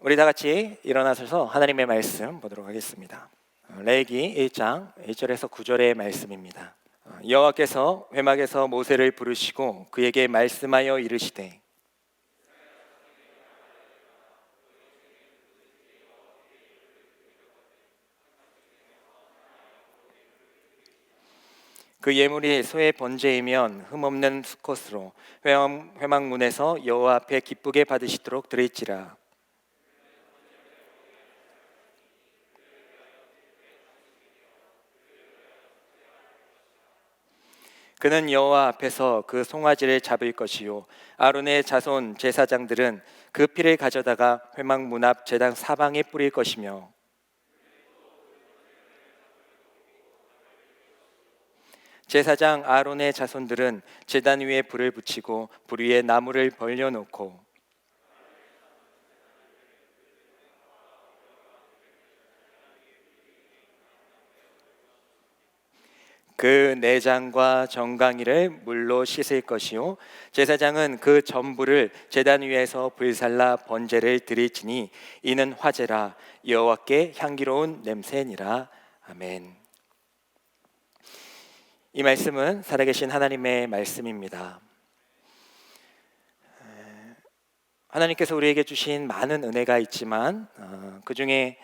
우리 다 같이 일어나셔서 하나님의 말씀 보도록 하겠습니다. 레위기 1장 1절에서 9절의 말씀입니다. 여호와께서 회막에서 모세를 부르시고 그에게 말씀하여 이르시되 그 예물이 소의 번제이면 흠없는 수컷으로 회막문에서 여호와 앞에 기쁘게 받으시도록 드릴지라. 그는 여호와 앞에서 그 송아지를 잡을 것이요 아론의 자손 제사장들은 그 피를 가져다가 회막문 앞 제단 사방에 뿌릴 것이며 제사장 아론의 자손들은 제단 위에 불을 붙이고 불 위에 나무를 벌려놓고 그 내장과 정강이를 물로 씻을 것이요 제사장은 그 전부를 제단 위에서 불살라 번제를 드릴지니 이는 화제라 여호와께 향기로운 냄새니라. 아멘. 이 말씀은 살아계신 하나님의 말씀입니다. 하나님께서 우리에게 주신 많은 은혜가 있지만 그 중에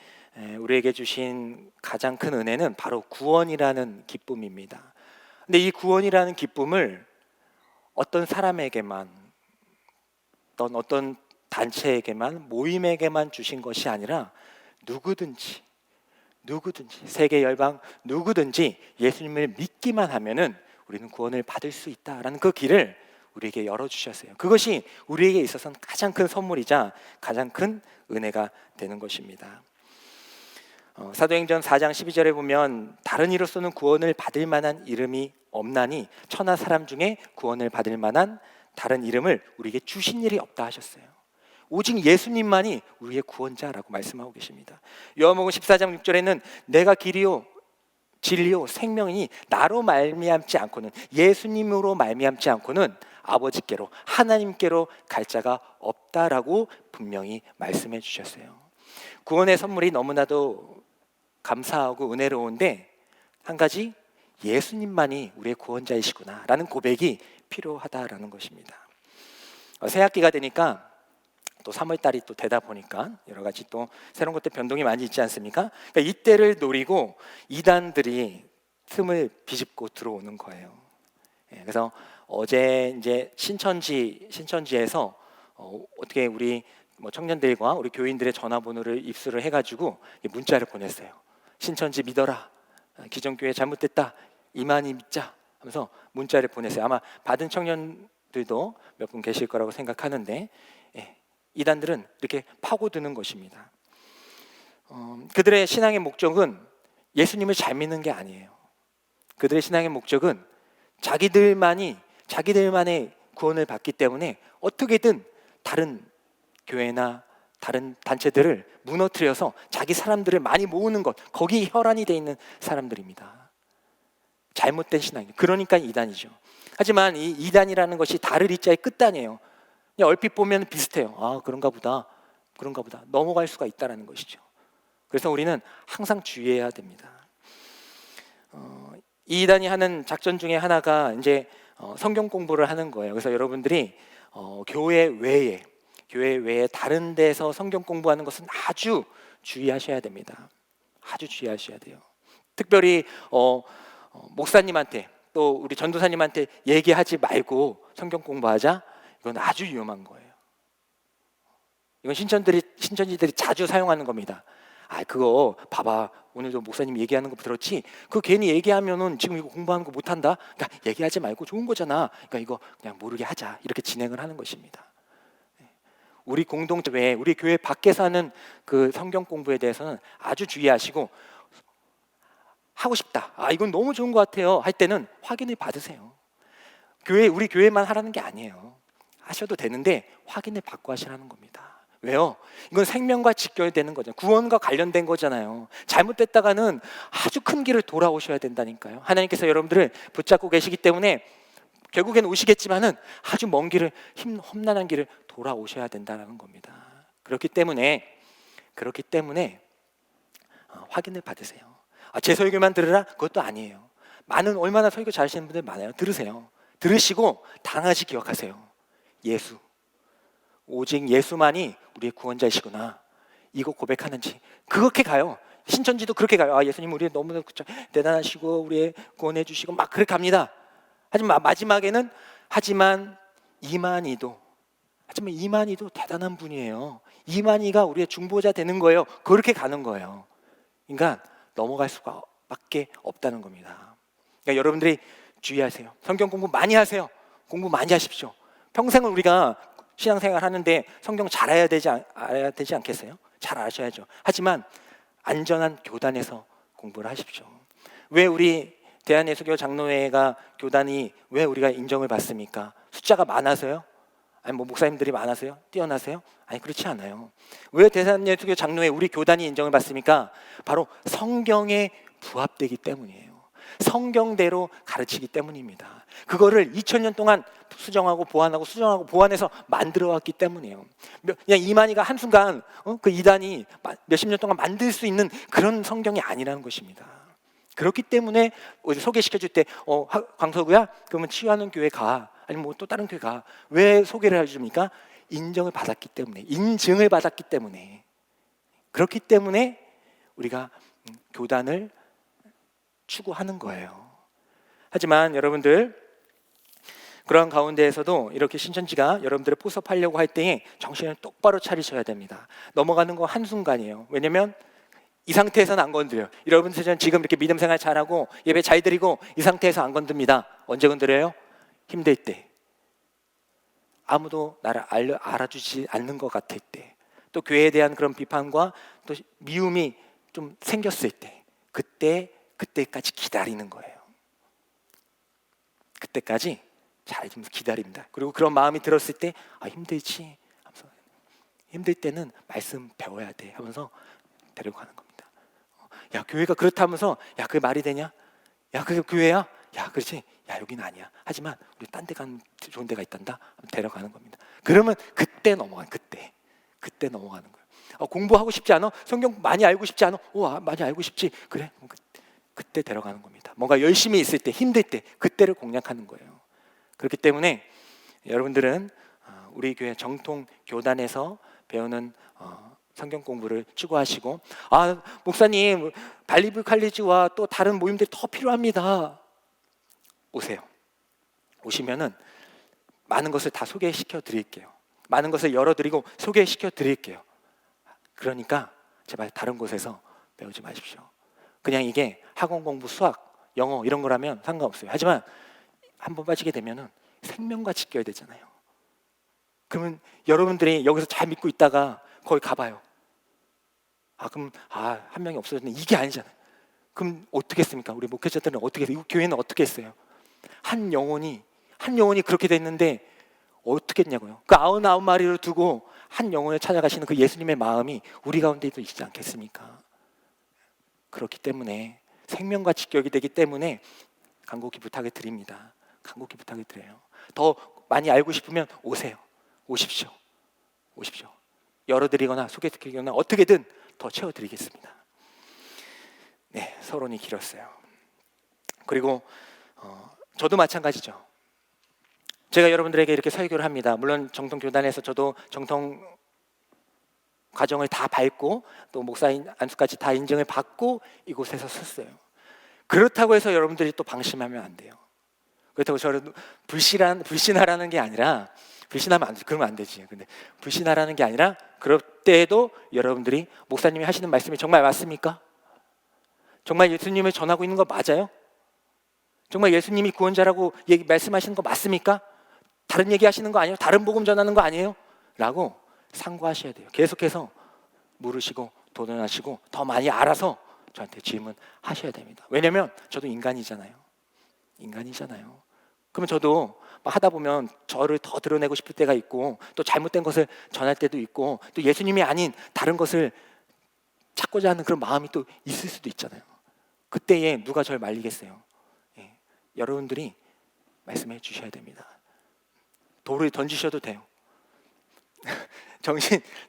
우리에게 주신 가장 큰 은혜는 바로 구원이라는 기쁨입니다. 근데 이 구원이라는 기쁨을 어떤 사람에게만, 어떤 단체에게만, 모임에게만 주신 것이 아니라 누구든지 세계 열방 누구든지 예수님을 믿기만 하면은 우리는 구원을 받을 수 있다라는 그 길을 우리에게 열어주셨어요. 그것이 우리에게 있어서는 가장 큰 선물이자 가장 큰 은혜가 되는 것입니다. 사도행전 4장 12절에 보면 다른 이로서는 구원을 받을 만한 이름이 없나니 천하 사람 중에 구원을 받을 만한 다른 이름을 우리에게 주신 일이 없다 하셨어요. 오직 예수님만이 우리의 구원자라고 말씀하고 계십니다. 요한복음 14장 6절에는 내가 길이요 진리요 생명이니 나로 말미암지 않고는, 예수님으로 말미암지 않고는 아버지께로, 하나님께로 갈 자가 없다라고 분명히 말씀해 주셨어요. 구원의 선물이 너무나도 감사하고 은혜로운데 한 가지, 예수님만이 우리의 구원자이시구나 라는 고백이 필요하다라는 것입니다. 새학기가 되니까 또 3월달이 또 되다 보니까 여러 가지 또 새로운 것들 변동이 많이 있지 않습니까? 그러니까 이때를 노리고 이단들이 틈을 비집고 들어오는 거예요. 그래서 어제 이제 신천지에서 어떻게 우리 청년들과 우리 교인들의 전화번호를 입수를 해가지고 문자를 보냈어요. 신천지 믿어라, 기존교회 잘못됐다, 이만희 믿자 하면서 문자를 보냈어요. 아마 받은 청년들도 몇 분 계실 거라고 생각하는데 이단들은 이렇게 파고드는 것입니다. 그들의 신앙의 목적은 예수님을 잘 믿는 게 아니에요. 그들의 신앙의 목적은 자기들만의 구원을 받기 때문에 어떻게든 다른 교회나 다른 단체들을 무너뜨려서 자기 사람들을 많이 모으는 것, 거기 혈안이 돼 있는 사람들입니다. 잘못된 신앙이에요. 그러니까 이단이죠. 하지만 이 이단이라는 것이 달을 이자의 끝단이에요. 그냥 얼핏 보면 비슷해요. 아, 그런가 보다 넘어갈 수가 있다는 것이죠. 그래서 우리는 항상 주의해야 됩니다. 이 이단이 하는 작전 중에 하나가 이제 성경 공부를 하는 거예요. 그래서 여러분들이 교회 외에 다른 데서 성경 공부하는 것은 아주 주의하셔야 됩니다. 아주 주의하셔야 돼요. 특별히 목사님한테 또 우리 전도사님한테 얘기하지 말고 성경 공부하자, 이건 아주 위험한 거예요. 이건 신천지들이 자주 사용하는 겁니다. 아, 그거 봐봐, 오늘도 목사님 얘기하는 거 들었지? 그거 괜히 얘기하면은 지금 이거 공부하는 거 못한다. 그러니까 얘기하지 말고 좋은 거잖아. 그러니까 이거 그냥 모르게 하자, 이렇게 진행을 하는 것입니다. 우리 공동체 외에 우리 교회 밖에서 하는 그 성경 공부에 대해서는 아주 주의하시고, 하고 싶다, 아 이건 너무 좋은 것 같아요 할 때는 확인을 받으세요. 우리 교회만 하라는 게 아니에요. 하셔도 되는데 확인을 받고 하시라는 겁니다. 왜요? 이건 생명과 직결되는 거잖아요. 구원과 관련된 거잖아요. 잘못됐다가는 아주 큰 길을 돌아오셔야 된다니까요. 하나님께서 여러분들을 붙잡고 계시기 때문에 결국엔 오시겠지만은 아주 먼 길을, 험난한 길을 돌아오셔야 된다는 겁니다. 그렇기 때문에 그렇기 때문에 확인을 받으세요. 제 설교만 들으라? 그것도 아니에요. 얼마나 설교 잘하시는 분들 많아요. 들으세요. 들으시고 당하시 기억하세요. 예수, 오직 예수만이 우리의 구원자이시구나, 이거 고백하는지 그렇게 가요. 신천지도 그렇게 가요. 예수님 우리 너무 대단하시고 우리 구원해 주시고 막 그렇게 갑니다. 하지만 마지막에는 이만희도 대단한 분이에요. 이만희가 우리의 중보자 되는 거예요. 그렇게 가는 거예요. 그러니까 넘어갈 수가 밖에 없다는 겁니다. 그러니까 여러분들이 주의하세요. 성경 공부 많이 하세요. 공부 많이 하십시오. 평생을 우리가 신앙생활 하는데 성경 잘 알아야 되지 않겠어요? 잘 아셔야죠. 하지만 안전한 교단에서 공부를 하십시오. 왜 우리 대한예수교 장로회가 교단이 왜 우리가 인정을 받습니까? 숫자가 많아서요? 아니 목사님들이 많아서요? 뛰어나세요? 아니 그렇지 않아요. 왜 대한예수교 장로회 우리 교단이 인정을 받습니까? 바로 성경에 부합되기 때문이에요. 성경대로 가르치기 때문입니다. 그거를 2000년 동안 수정하고 보완해서 만들어 왔기 때문이에요. 그냥 이만희가 한순간 그 이단이 몇십 년 동안 만들 수 있는 그런 성경이 아니라는 것입니다. 그렇기 때문에 소개시켜 줄 때 광석우야 그러면 치유하는 교회 가, 아니면 뭐 또 다른 교회 가. 왜 소개를 해줍니까? 인증을 받았기 때문에. 그렇기 때문에 우리가 교단을 추구하는 거예요. 하지만 여러분들, 그런 가운데에서도 이렇게 신천지가 여러분들을 포섭하려고 할 때에 정신을 똑바로 차리셔야 됩니다. 넘어가는 거 한순간이에요. 왜냐면 이 상태에서는 안 건드려요. 여러분들은 지금 이렇게 믿음 생활 잘하고 예배 잘 드리고 이 상태에서 안 건듭니다. 언제 건드려요? 힘들 때, 아무도 나를 알아주지 않는 것 같을 때, 또 교회에 대한 그런 비판과 또 미움이 좀 생겼을 때, 그때까지 기다리는 거예요. 그때까지 잘 좀 기다립니다. 그리고 그런 마음이 들었을 때 힘들지 하면서, 힘들 때는 말씀 배워야 돼 하면서 데려가는 겁니다. 야 교회가 그렇다면서 야 그게 말이 되냐? 야 그게 교회야? 야 그렇지? 야 여기는 아니야. 하지만 우리 딴 데 가는 좋은 데가 있단다. 데려가는 겁니다. 그러면 그때 넘어가는 거예요. 공부하고 싶지 않아? 성경 많이 알고 싶지 않아? 많이 알고 싶지? 그래? 그때 데려가는 겁니다. 뭔가 열심히 있을 때, 힘들 때, 그때를 공략하는 거예요. 그렇기 때문에 여러분들은 우리 교회 정통 교단에서 배우는 성경 공부를 추구하시고, 목사님 발리브 칼리지와 또 다른 모임들이 더 필요합니다. 오세요. 오시면은 많은 것을 다 소개시켜 드릴게요. 많은 것을 열어드리고 소개시켜 드릴게요. 그러니까 제발 다른 곳에서 배우지 마십시오. 그냥 이게 학원 공부, 수학, 영어 이런 거라면 상관없어요. 하지만 한번 빠지게 되면은 생명같이 껴야 되잖아요. 그러면 여러분들이 여기서 잘 믿고 있다가 거기 가봐요. 그럼 한 명이 없어졌네. 이게 아니잖아요. 그럼 어떻게 했습니까? 우리 목회자들은 어떻게 했어요? 교회는 어떻게 했어요? 한 영혼이 그렇게 됐는데 어떻게 했냐고요? 그 99마리를 두고 한 영혼을 찾아가시는 그 예수님의 마음이 우리 가운데도 있지 않겠습니까? 그렇기 때문에 생명같이 격이 되기 때문에 간곡히 부탁을 드립니다. 간곡히 부탁을 드려요. 더 많이 알고 싶으면 오십시오. 열어드리거나 소개시키거나 어떻게든 더 채워드리겠습니다. 네, 서론이 길었어요. 그리고 저도 마찬가지죠. 제가 여러분들에게 이렇게 설교를 합니다. 물론 정통 교단에서 저도 정통 과정을 다 밟고 또 목사인 안수까지 다 인정을 받고 이곳에서 섰어요. 그렇다고 해서 여러분들이 또 방심하면 안 돼요. 그렇다고 저를 불신하라는 게 아니라, 불신하면 안 돼. 그러면 안 되지. 근데 불신하라는 게 아니라, 그럴 때에도 여러분들이 목사님이 하시는 말씀이 정말 맞습니까? 정말 예수님을 전하고 있는 거 맞아요? 정말 예수님이 구원자라고 말씀하시는 거 맞습니까? 다른 얘기하시는 거 아니에요? 다른 복음 전하는 거 아니에요? 라고 상고하셔야 돼요. 계속해서 물으시고 도전하시고 더 많이 알아서 저한테 질문하셔야 됩니다. 왜냐면 저도 인간이잖아요. 그러면 저도 하다 보면 저를 더 드러내고 싶을 때가 있고, 또 잘못된 것을 전할 때도 있고, 또 예수님이 아닌 다른 것을 찾고자 하는 그런 마음이 또 있을 수도 있잖아요. 그때에 누가 저를 말리겠어요? 여러분들이 말씀해 주셔야 됩니다. 돌을 던지셔도 돼요.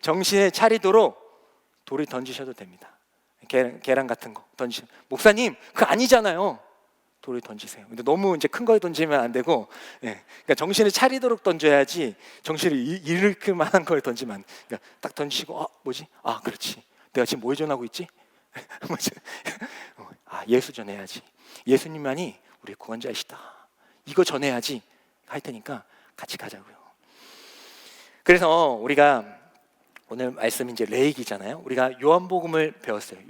정신을 차리도록 돌을 던지셔도 됩니다. 계란 같은 거 던지시면, 목사님 그거 아니잖아요. 돌을 던지세요. 근데 너무 이제 큰 걸 던지면 안 되고, 그러니까 정신을 차리도록 던져야지, 정신을 잃을 만한 걸 던지면 안 돼. 그러니까 딱 던지시고, 뭐지? 그렇지. 내가 지금 뭐 전하고 있지? 예수 전해야지. 예수님만이 우리 구원자이시다. 이거 전해야지 할 테니까 같이 가자고요. 그래서 우리가 오늘 말씀 이제 레이기잖아요. 우리가 요한복음을 배웠어요.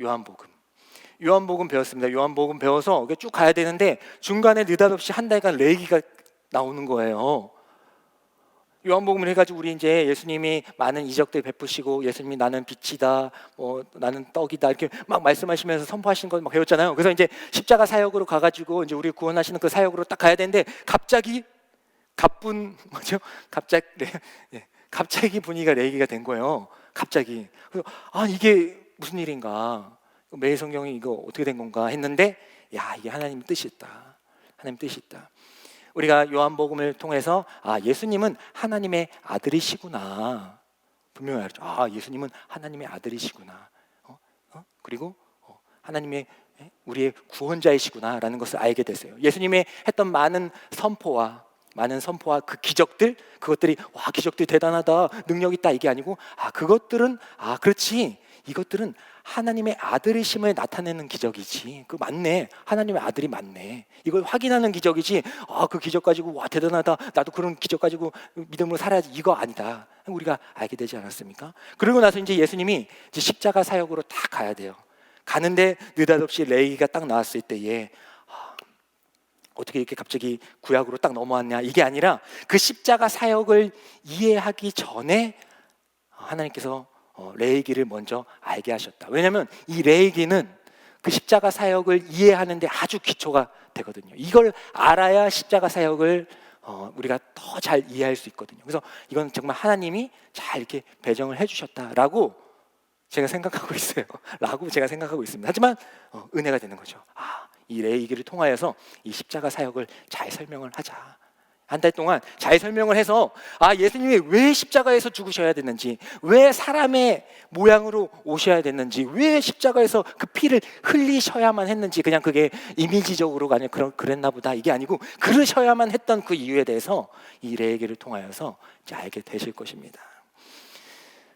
요한복음 배웠습니다. 요한복음 배워서 쭉 가야 되는데 중간에 느닷없이 한 달간 레이기가 나오는 거예요. 요한복음을 해가지고 우리 이제 예수님이 많은 이적들 베푸시고, 예수님이 나는 빛이다, 나는 떡이다, 이렇게 막 말씀하시면서 선포하신 걸 막 배웠잖아요. 그래서 이제 십자가 사역으로 가가지고 이제 우리 구원하시는 그 사역으로 딱 가야 되는데, 갑자기 갑자기 분위기가 레이기가 된 거예요. 갑자기. 그래서 이게 무슨 일인가? 매일 성경이 이거 어떻게 된 건가 했는데, 이게 하나님 뜻이 있다. 하나님 뜻이 있다. 우리가 요한복음을 통해서 예수님은 하나님의 아들이시구나. 분명히 알죠. 예수님은 하나님의 아들이시구나. 그리고 하나님의 우리의 구원자이시구나라는 것을 알게 됐어요. 예수님의 했던 많은 선포와 그 기적들, 그것들이 기적들이 대단하다, 능력 있다, 이게 아니고 그것들은 그렇지, 이것들은 하나님의 아들이심을 나타내는 기적이지. 그 맞네, 하나님의 아들이 맞네, 이걸 확인하는 기적이지. 그 기적 가지고 대단하다, 나도 그런 기적 가지고 믿음으로 살아야지, 이거 아니다. 우리가 알게 되지 않았습니까? 그리고 나서 이제 예수님이 이제 십자가 사역으로 딱 가야 돼요. 가는데 느닷없이 레이기가 딱 나왔을 때에 어떻게 이렇게 갑자기 구약으로 딱 넘어왔냐, 이게 아니라 그 십자가 사역을 이해하기 전에 하나님께서 레이기를 먼저 알게 하셨다. 왜냐하면 이 레이기는 그 십자가 사역을 이해하는데 아주 기초가 되거든요. 이걸 알아야 십자가 사역을 우리가 더 잘 이해할 수 있거든요. 그래서 이건 정말 하나님이 잘 이렇게 배정을 해주셨다라고 제가 생각하고 있어요. 라고 제가 생각하고 있습니다. 하지만 은혜가 되는 거죠. 이 레이기를 통하여서 이 십자가 사역을 잘 설명을 하자. 한 달 동안 잘 설명을 해서 예수님이 왜 십자가에서 죽으셔야 됐는지, 왜 사람의 모양으로 오셔야 됐는지, 왜 십자가에서 그 피를 흘리셔야만 했는지, 그냥 그게 이미지적으로 아니라 그랬나 보다, 이게 아니고 그러셔야만 했던 그 이유에 대해서 이 레이기를 통하여서 이제 알게 되실 것입니다.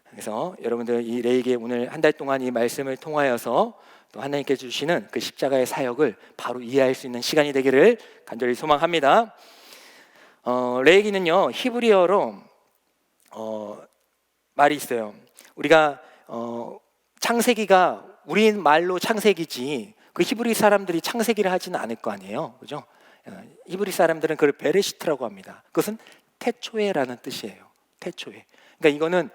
그래서 여러분들 이 레이기 오늘 한 달 동안 이 말씀을 통하여서 또 하나님께서 주시는 그 십자가의 사역을 바로 이해할 수 있는 시간이 되기를 간절히 소망합니다. 레이기는요, 히브리어로 말이 있어요. 우리가 창세기가 우리 말로 창세기지 그 히브리 사람들이 창세기를 하지는 않을 거 아니에요, 그죠? 히브리 사람들은 그걸 베레시트라고 합니다. 그것은 태초에라는 뜻이에요. 태초에. 그러니까 이거는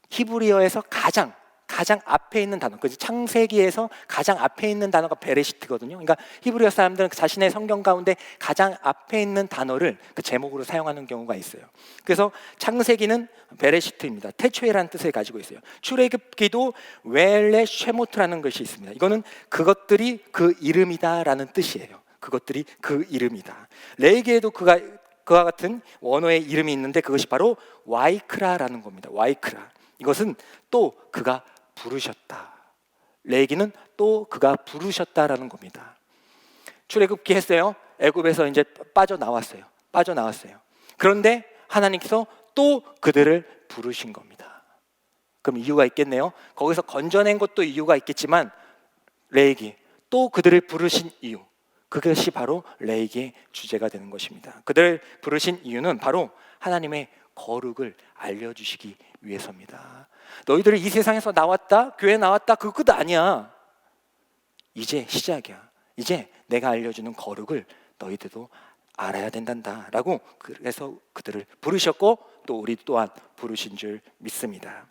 히브리어에서 가장 앞에 있는 단어, 창세기에서 가장 앞에 있는 단어가 베레시트거든요. 그러니까 히브리어 사람들은 자신의 성경 가운데 가장 앞에 있는 단어를 그 제목으로 사용하는 경우가 있어요. 그래서 창세기는 베레시트입니다. 태초에라는 뜻을 가지고 있어요. 출애굽기도 웰레 쉐모트라는 것이 있습니다. 이거는 그것들이 그 이름이다라는 뜻이에요. 그것들이 그 이름이다. 레이기에도 그와 같은 원어의 이름이 있는데 그것이 바로 와이크라라는 겁니다. 와이크라. 이것은 또 그가 부르셨다. 레이기는 또 그가 부르셨다라는 겁니다. 출애굽기 했어요. 애굽에서 이제 빠져나왔어요. 그런데 하나님께서 또 그들을 부르신 겁니다. 그럼 이유가 있겠네요. 거기서 건져낸 것도 이유가 있겠지만 레이기 또 그들을 부르신 이유, 그것이 바로 레이기의 주제가 되는 것입니다. 그들을 부르신 이유는 바로 하나님의 거룩을 알려주시기 위해서입니다. 너희들이 이 세상에서 나왔다, 교회 나왔다, 그거 끝 아니야. 이제 시작이야. 이제 내가 알려주는 거룩을 너희들도 알아야 된단다 라고, 그래서 그들을 부르셨고 또 우리 또한 부르신 줄 믿습니다.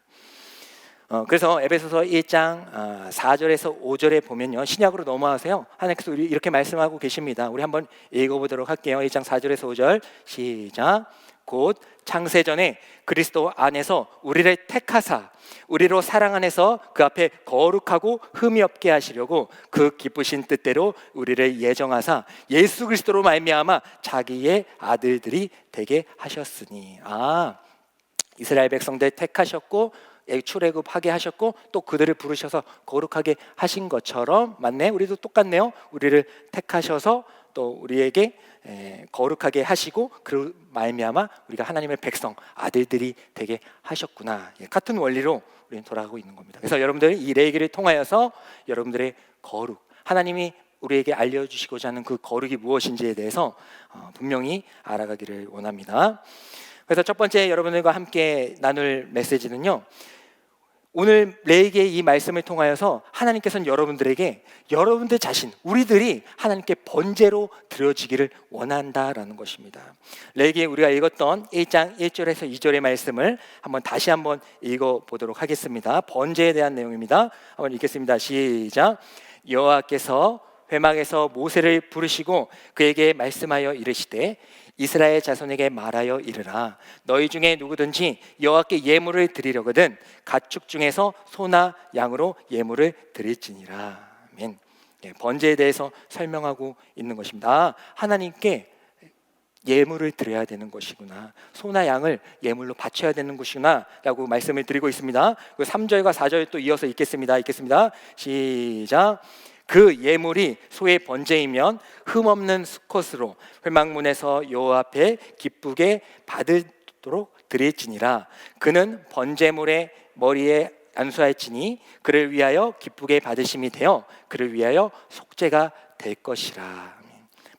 그래서 에베소서 1장 4절에서 5절에 보면요, 신약으로 넘어가세요. 하나님께서 이렇게 말씀하고 계십니다. 우리 한번 읽어보도록 할게요. 1장 4절에서 5절 시작. 곧 창세전에 그리스도 안에서 우리를 택하사 우리로 사랑 안에서 그 앞에 거룩하고 흠이 없게 하시려고 그 기쁘신 뜻대로 우리를 예정하사 예수 그리스도로 말미암아 자기의 아들들이 되게 하셨으니. 이스라엘 백성들 택하셨고 출애굽하게 하셨고 또 그들을 부르셔서 거룩하게 하신 것처럼, 맞네, 우리도 똑같네요. 우리를 택하셔서 또 우리에게 거룩하게 하시고 그 말미암아 우리가 하나님의 백성, 아들들이 되게 하셨구나. 같은 원리로 우리는 돌아가고 있는 겁니다. 그래서 여러분들 이 레위기를 통하여서 여러분들의 거룩, 하나님이 우리에게 알려주시고자 하는 그 거룩이 무엇인지에 대해서 분명히 알아가기를 원합니다. 그래서 첫 번째 여러분들과 함께 나눌 메시지는요, 오늘 레위기의 이 말씀을 통하여서 하나님께서는 여러분들에게 여러분들 자신, 우리들이 하나님께 번제로 드려지기를 원한다라는 것입니다. 레위기에 우리가 읽었던 1장 1절에서 2절의 말씀을 다시 한번 읽어보도록 하겠습니다. 번제에 대한 내용입니다. 한번 읽겠습니다. 시작. 여호와께서 회막에서 모세를 부르시고 그에게 말씀하여 이르시되 이스라엘 자손에게 말하여 이르라. 너희 중에 누구든지 여호와께 예물을 드리려거든 가축 중에서 소나 양으로 예물을 드릴지니라. 아멘. 번제에 대해서 설명하고 있는 것입니다. 하나님께 예물을 드려야 되는 것이구나, 소나 양을 예물로 바쳐야 되는 것이구나 라고 말씀을 드리고 있습니다. 3절과 4절 또 이어서 읽겠습니다. 시작. 그 예물이 소의 번제이면 흠없는 수컷으로 회막문에서 여호와 앞에 기쁘게 받도록 드릴지니라. 그는 번제물의 머리에 안수할지니 그를 위하여 기쁘게 받으심이 되어 그를 위하여 속죄가 될 것이라.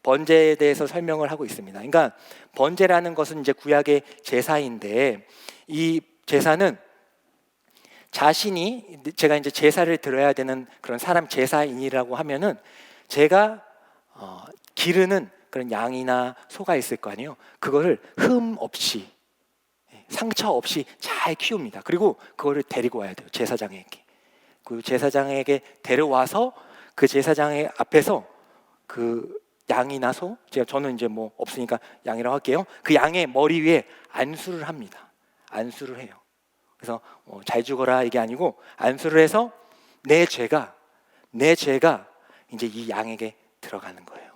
번제에 대해서 설명을 하고 있습니다. 그러니까 번제라는 것은 이제 구약의 제사인데, 이 제사는 자신이, 제가 이제 제사를 드려야 되는 그런 사람, 제사인이라고 하면은 제가 기르는 그런 양이나 소가 있을 거 아니에요. 그거를 흠 없이, 상처 없이 잘 키웁니다. 그리고 그거를 데리고 와야 돼요, 제사장에게. 그 제사장에게 데려와서 그 제사장의 앞에서 그 양이나 소, 저는 이제 뭐 없으니까 양이라고 할게요. 그 양의 머리 위에 안수를 합니다. 안수를 해요. 그래서 잘 죽어라 이게 아니고 안수를 해서 내 죄가 이제 이 양에게 들어가는 거예요.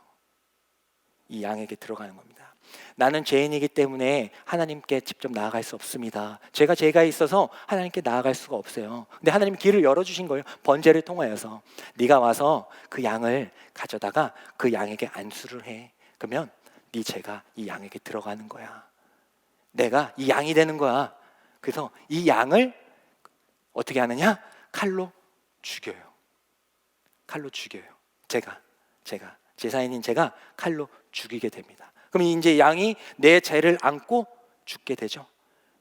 이 양에게 들어가는 겁니다. 나는 죄인이기 때문에 하나님께 직접 나아갈 수 없습니다. 죄가 있어서 하나님께 나아갈 수가 없어요. 근데 하나님이 길을 열어주신 거예요. 번제를 통하여서 네가 와서 그 양을 가져다가 그 양에게 안수를 해. 그러면 네 죄가 이 양에게 들어가는 거야. 내가 이 양이 되는 거야. 그래서 이 양을 어떻게 하느냐? 칼로 죽여요. 칼로 죽여요. 제가 제사인인 제가 칼로 죽이게 됩니다. 그럼 이제 양이 내 죄를 안고 죽게 되죠.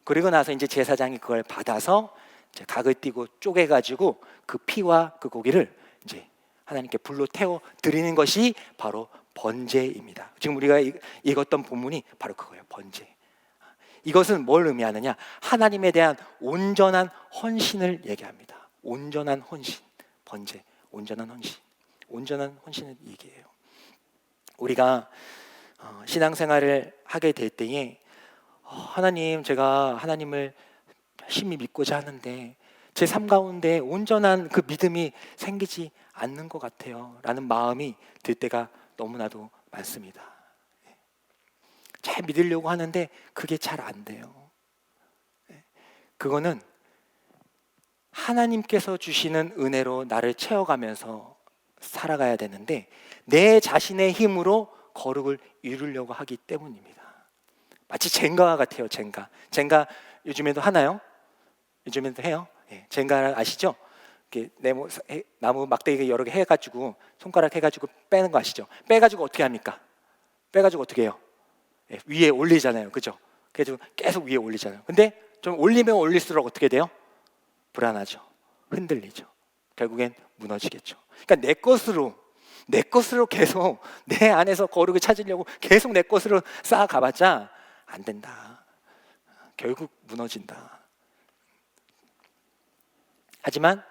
그리고 나서 이제 제사장이 그걸 받아서 이제 각을 띄고 쪼개가지고 그 피와 그 고기를 이제 하나님께 불로 태워 드리는 것이 바로 번제입니다. 지금 우리가 읽었던 본문이 바로 그거예요. 번제. 이것은 뭘 의미하느냐? 하나님에 대한 온전한 헌신을 얘기합니다. 온전한 헌신, 번제, 온전한 헌신을 얘기해요. 우리가 신앙생활을 하게 될 때에 하나님, 제가 하나님을 열심히 믿고자 하는데 제 삶 가운데 온전한 그 믿음이 생기지 않는 것 같아요 라는 마음이 들 때가 너무나도 많습니다. 잘 믿으려고 하는데 그게 잘 안 돼요. 그거는 하나님께서 주시는 은혜로 나를 채워가면서 살아가야 되는데 내 자신의 힘으로 거룩을 이루려고 하기 때문입니다. 마치 젠가와 같아요. 젠가 요즘에도 하나요? 요즘에도 해요? 젠가 아시죠? 나무 막대기 여러 개 해가지고 손가락 해가지고 빼는 거 아시죠? 빼가지고 어떻게 합니까? 빼가지고 어떻게 해요? 위에 올리잖아요. 그죠? 그래서 계속 위에 올리잖아요. 근데 좀 올리면 올릴수록 어떻게 돼요? 불안하죠. 흔들리죠. 결국엔 무너지겠죠. 그러니까 내 것으로 계속 내 안에서 거룩을 찾으려고 계속 내 것으로 쌓아가봤자 안 된다. 결국 무너진다. 하지만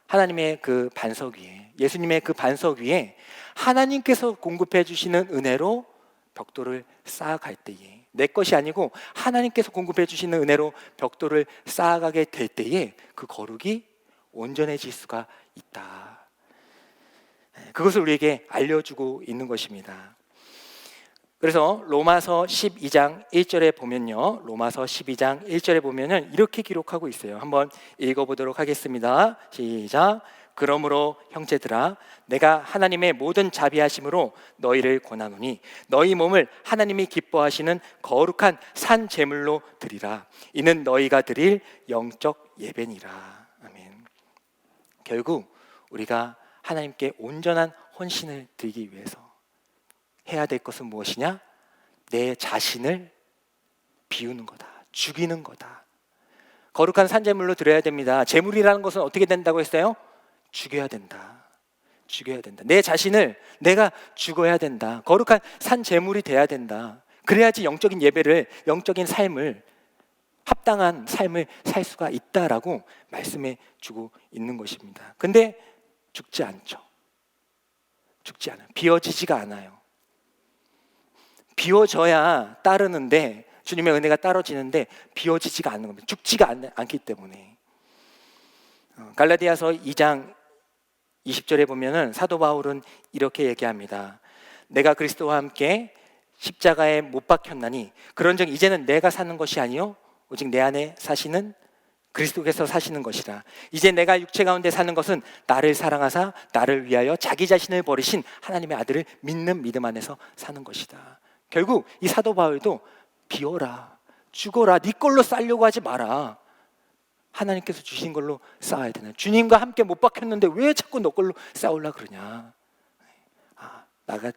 하나님의 그 반석 위에, 예수님의 그 반석 위에 하나님께서 공급해 주시는 은혜로 벽돌을 쌓아갈 때에, 내 것이 아니고 하나님께서 공급해 주시는 은혜로 벽돌을 쌓아가게 될 때에 그 거룩이 온전해질 수가 있다. 그것을 우리에게 알려주고 있는 것입니다. 그래서 로마서 12장 1절에 보면요, 로마서 12장 1절에 보면은 이렇게 기록하고 있어요. 한번 읽어보도록 하겠습니다. 시작. 그러므로 형제들아, 내가 하나님의 모든 자비하심으로 너희를 권하노니 너희 몸을 하나님이 기뻐하시는 거룩한 산 제물로 드리라. 이는 너희가 드릴 영적 예배니라. 아멘. 결국 우리가 하나님께 온전한 헌신을 드리기 위해서 해야 될 것은 무엇이냐? 내 자신을 비우는 거다. 죽이는 거다. 거룩한 산제물로 드려야 됩니다. 제물이라는 것은 어떻게 된다고 했어요? 죽여야 된다. 죽여야 된다. 내 자신을 내가 죽어야 된다. 거룩한 산제물이 돼야 된다. 그래야지 영적인 예배를, 영적인 삶을, 합당한 삶을 살 수가 있다라고 말씀해 주고 있는 것입니다. 근데 죽지 않죠. 죽지 않아요. 비워지지가 않아요. 비워져야 따르는데, 주님의 은혜가 따라지는데 비워지지가 않는 겁니다. 죽지가 않기 때문에. 갈라디아서 2장 20절에 보면은 사도 바울은 이렇게 얘기합니다. 내가 그리스도와 함께 십자가에 못 박혔나니 그런즉 이제는 내가 사는 것이 아니요 오직 내 안에 사시는 그리스도께서 사시는 것이라. 이제 내가 육체 가운데 사는 것은 나를 사랑하사 나를 위하여 자기 자신을 버리신 하나님의 아들을 믿는 믿음 안에서 사는 것이다. 결국 이 사도 바울도 비워라, 죽어라, 네 걸로 싸려고 하지 마라. 하나님께서 주신 걸로 싸워야 되나? 주님과 함께 못 박혔는데 왜 자꾸 너 걸로 싸우려고 그러냐? 나가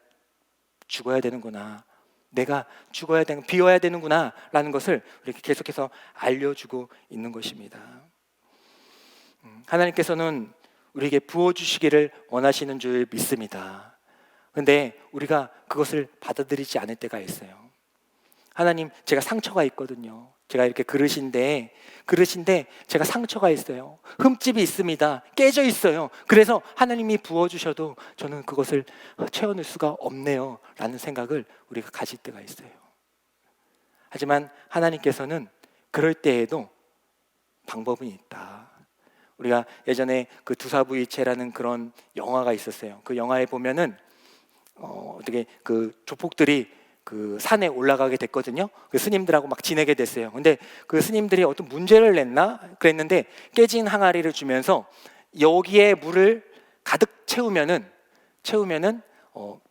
죽어야 되는구나, 내가 죽어야 되는, 비워야 되는구나 라는 것을 이렇게 계속해서 알려주고 있는 것입니다. 하나님께서는 우리에게 부어주시기를 원하시는 줄 믿습니다. 근데 우리가 그것을 받아들이지 않을 때가 있어요. 하나님, 제가 상처가 있거든요. 제가 이렇게 그릇인데 제가 상처가 있어요. 흠집이 있습니다. 깨져 있어요. 그래서 하나님이 부어주셔도 저는 그것을 채워낼 수가 없네요 라는 생각을 우리가 가질 때가 있어요. 하지만 하나님께서는 그럴 때에도 방법이 있다. 우리가 예전에 그 두사부이체라는 그런 영화가 있었어요. 그 영화에 보면은 어떻게 그 조폭들이 그 산에 올라가게 됐거든요. 그 스님들하고 막 지내게 됐어요. 근데 그 스님들이 어떤 문제를 냈나 그랬는데 깨진 항아리를 주면서 여기에 물을 가득 채우면은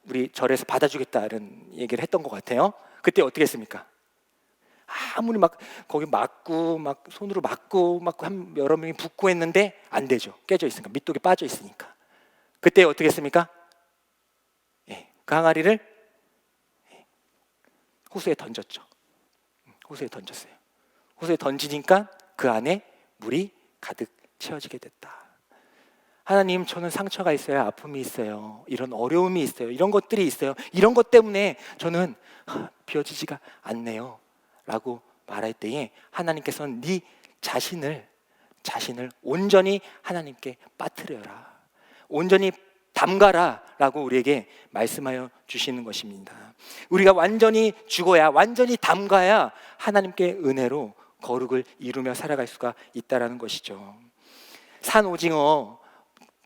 우리 절에서 받아주겠다 이런 얘기를 했던 것 같아요. 그때 어떻게 했습니까? 아무리 막 거기 막고 막 손으로 막고 막 한 여러 명이 붓고 했는데 안 되죠. 깨져 있으니까, 밑독에 빠져 있으니까. 그때 어떻게 했습니까? 그 항아리를 호수에 던졌죠. 호수에 던졌어요. 호수에 던지니까 그 안에 물이 가득 채워지게 됐다. 하나님, 저는 상처가 있어요. 아픔이 있어요. 이런 어려움이 있어요. 이런 것들이 있어요. 이런 것 때문에 저는 비워지지가 않네요 라고 말할 때에 하나님께서는 네 자신을 온전히 하나님께 빠뜨려라, 온전히 담가라 라고 우리에게 말씀하여 주시는 것입니다. 우리가 완전히 죽어야, 완전히 담가야 하나님께 은혜로 거룩을 이루며 살아갈 수가 있다는 것이죠. 산 오징어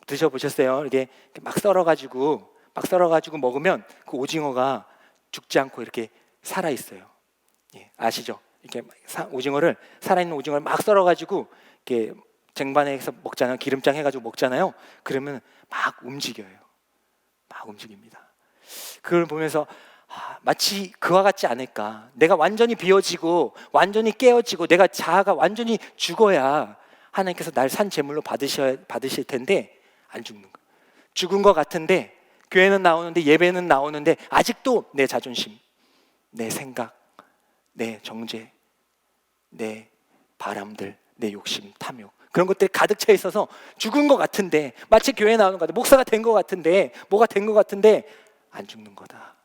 드셔보셨어요? 이렇게 막 썰어가지고 먹으면 그 오징어가 죽지 않고 이렇게 살아있어요. 아시죠? 이렇게 오징어를, 살아있는 오징어를 막 썰어가지고 이렇게 쟁반에서 먹잖아요. 기름장 해가지고 먹잖아요. 그러면 막 움직여요. 막 움직입니다. 그걸 보면서 마치 그와 같지 않을까. 내가 완전히 비워지고 완전히 깨어지고 내가 자아가 완전히 죽어야 하나님께서 날 산 제물로 받으실 텐데 안 죽는 거예요. 죽은 것 같은데 교회는 나오는데, 예배는 나오는데 아직도 내 자존심, 내 생각, 내 정죄, 내 바람들, 내 욕심, 탐욕, 그런 것들이 가득 차 있어서 죽은 것 같은데, 마치 교회에 나오는 것 같은데, 목사가 된 것 같은데, 뭐가 된 것 같은데 안 죽는 거다.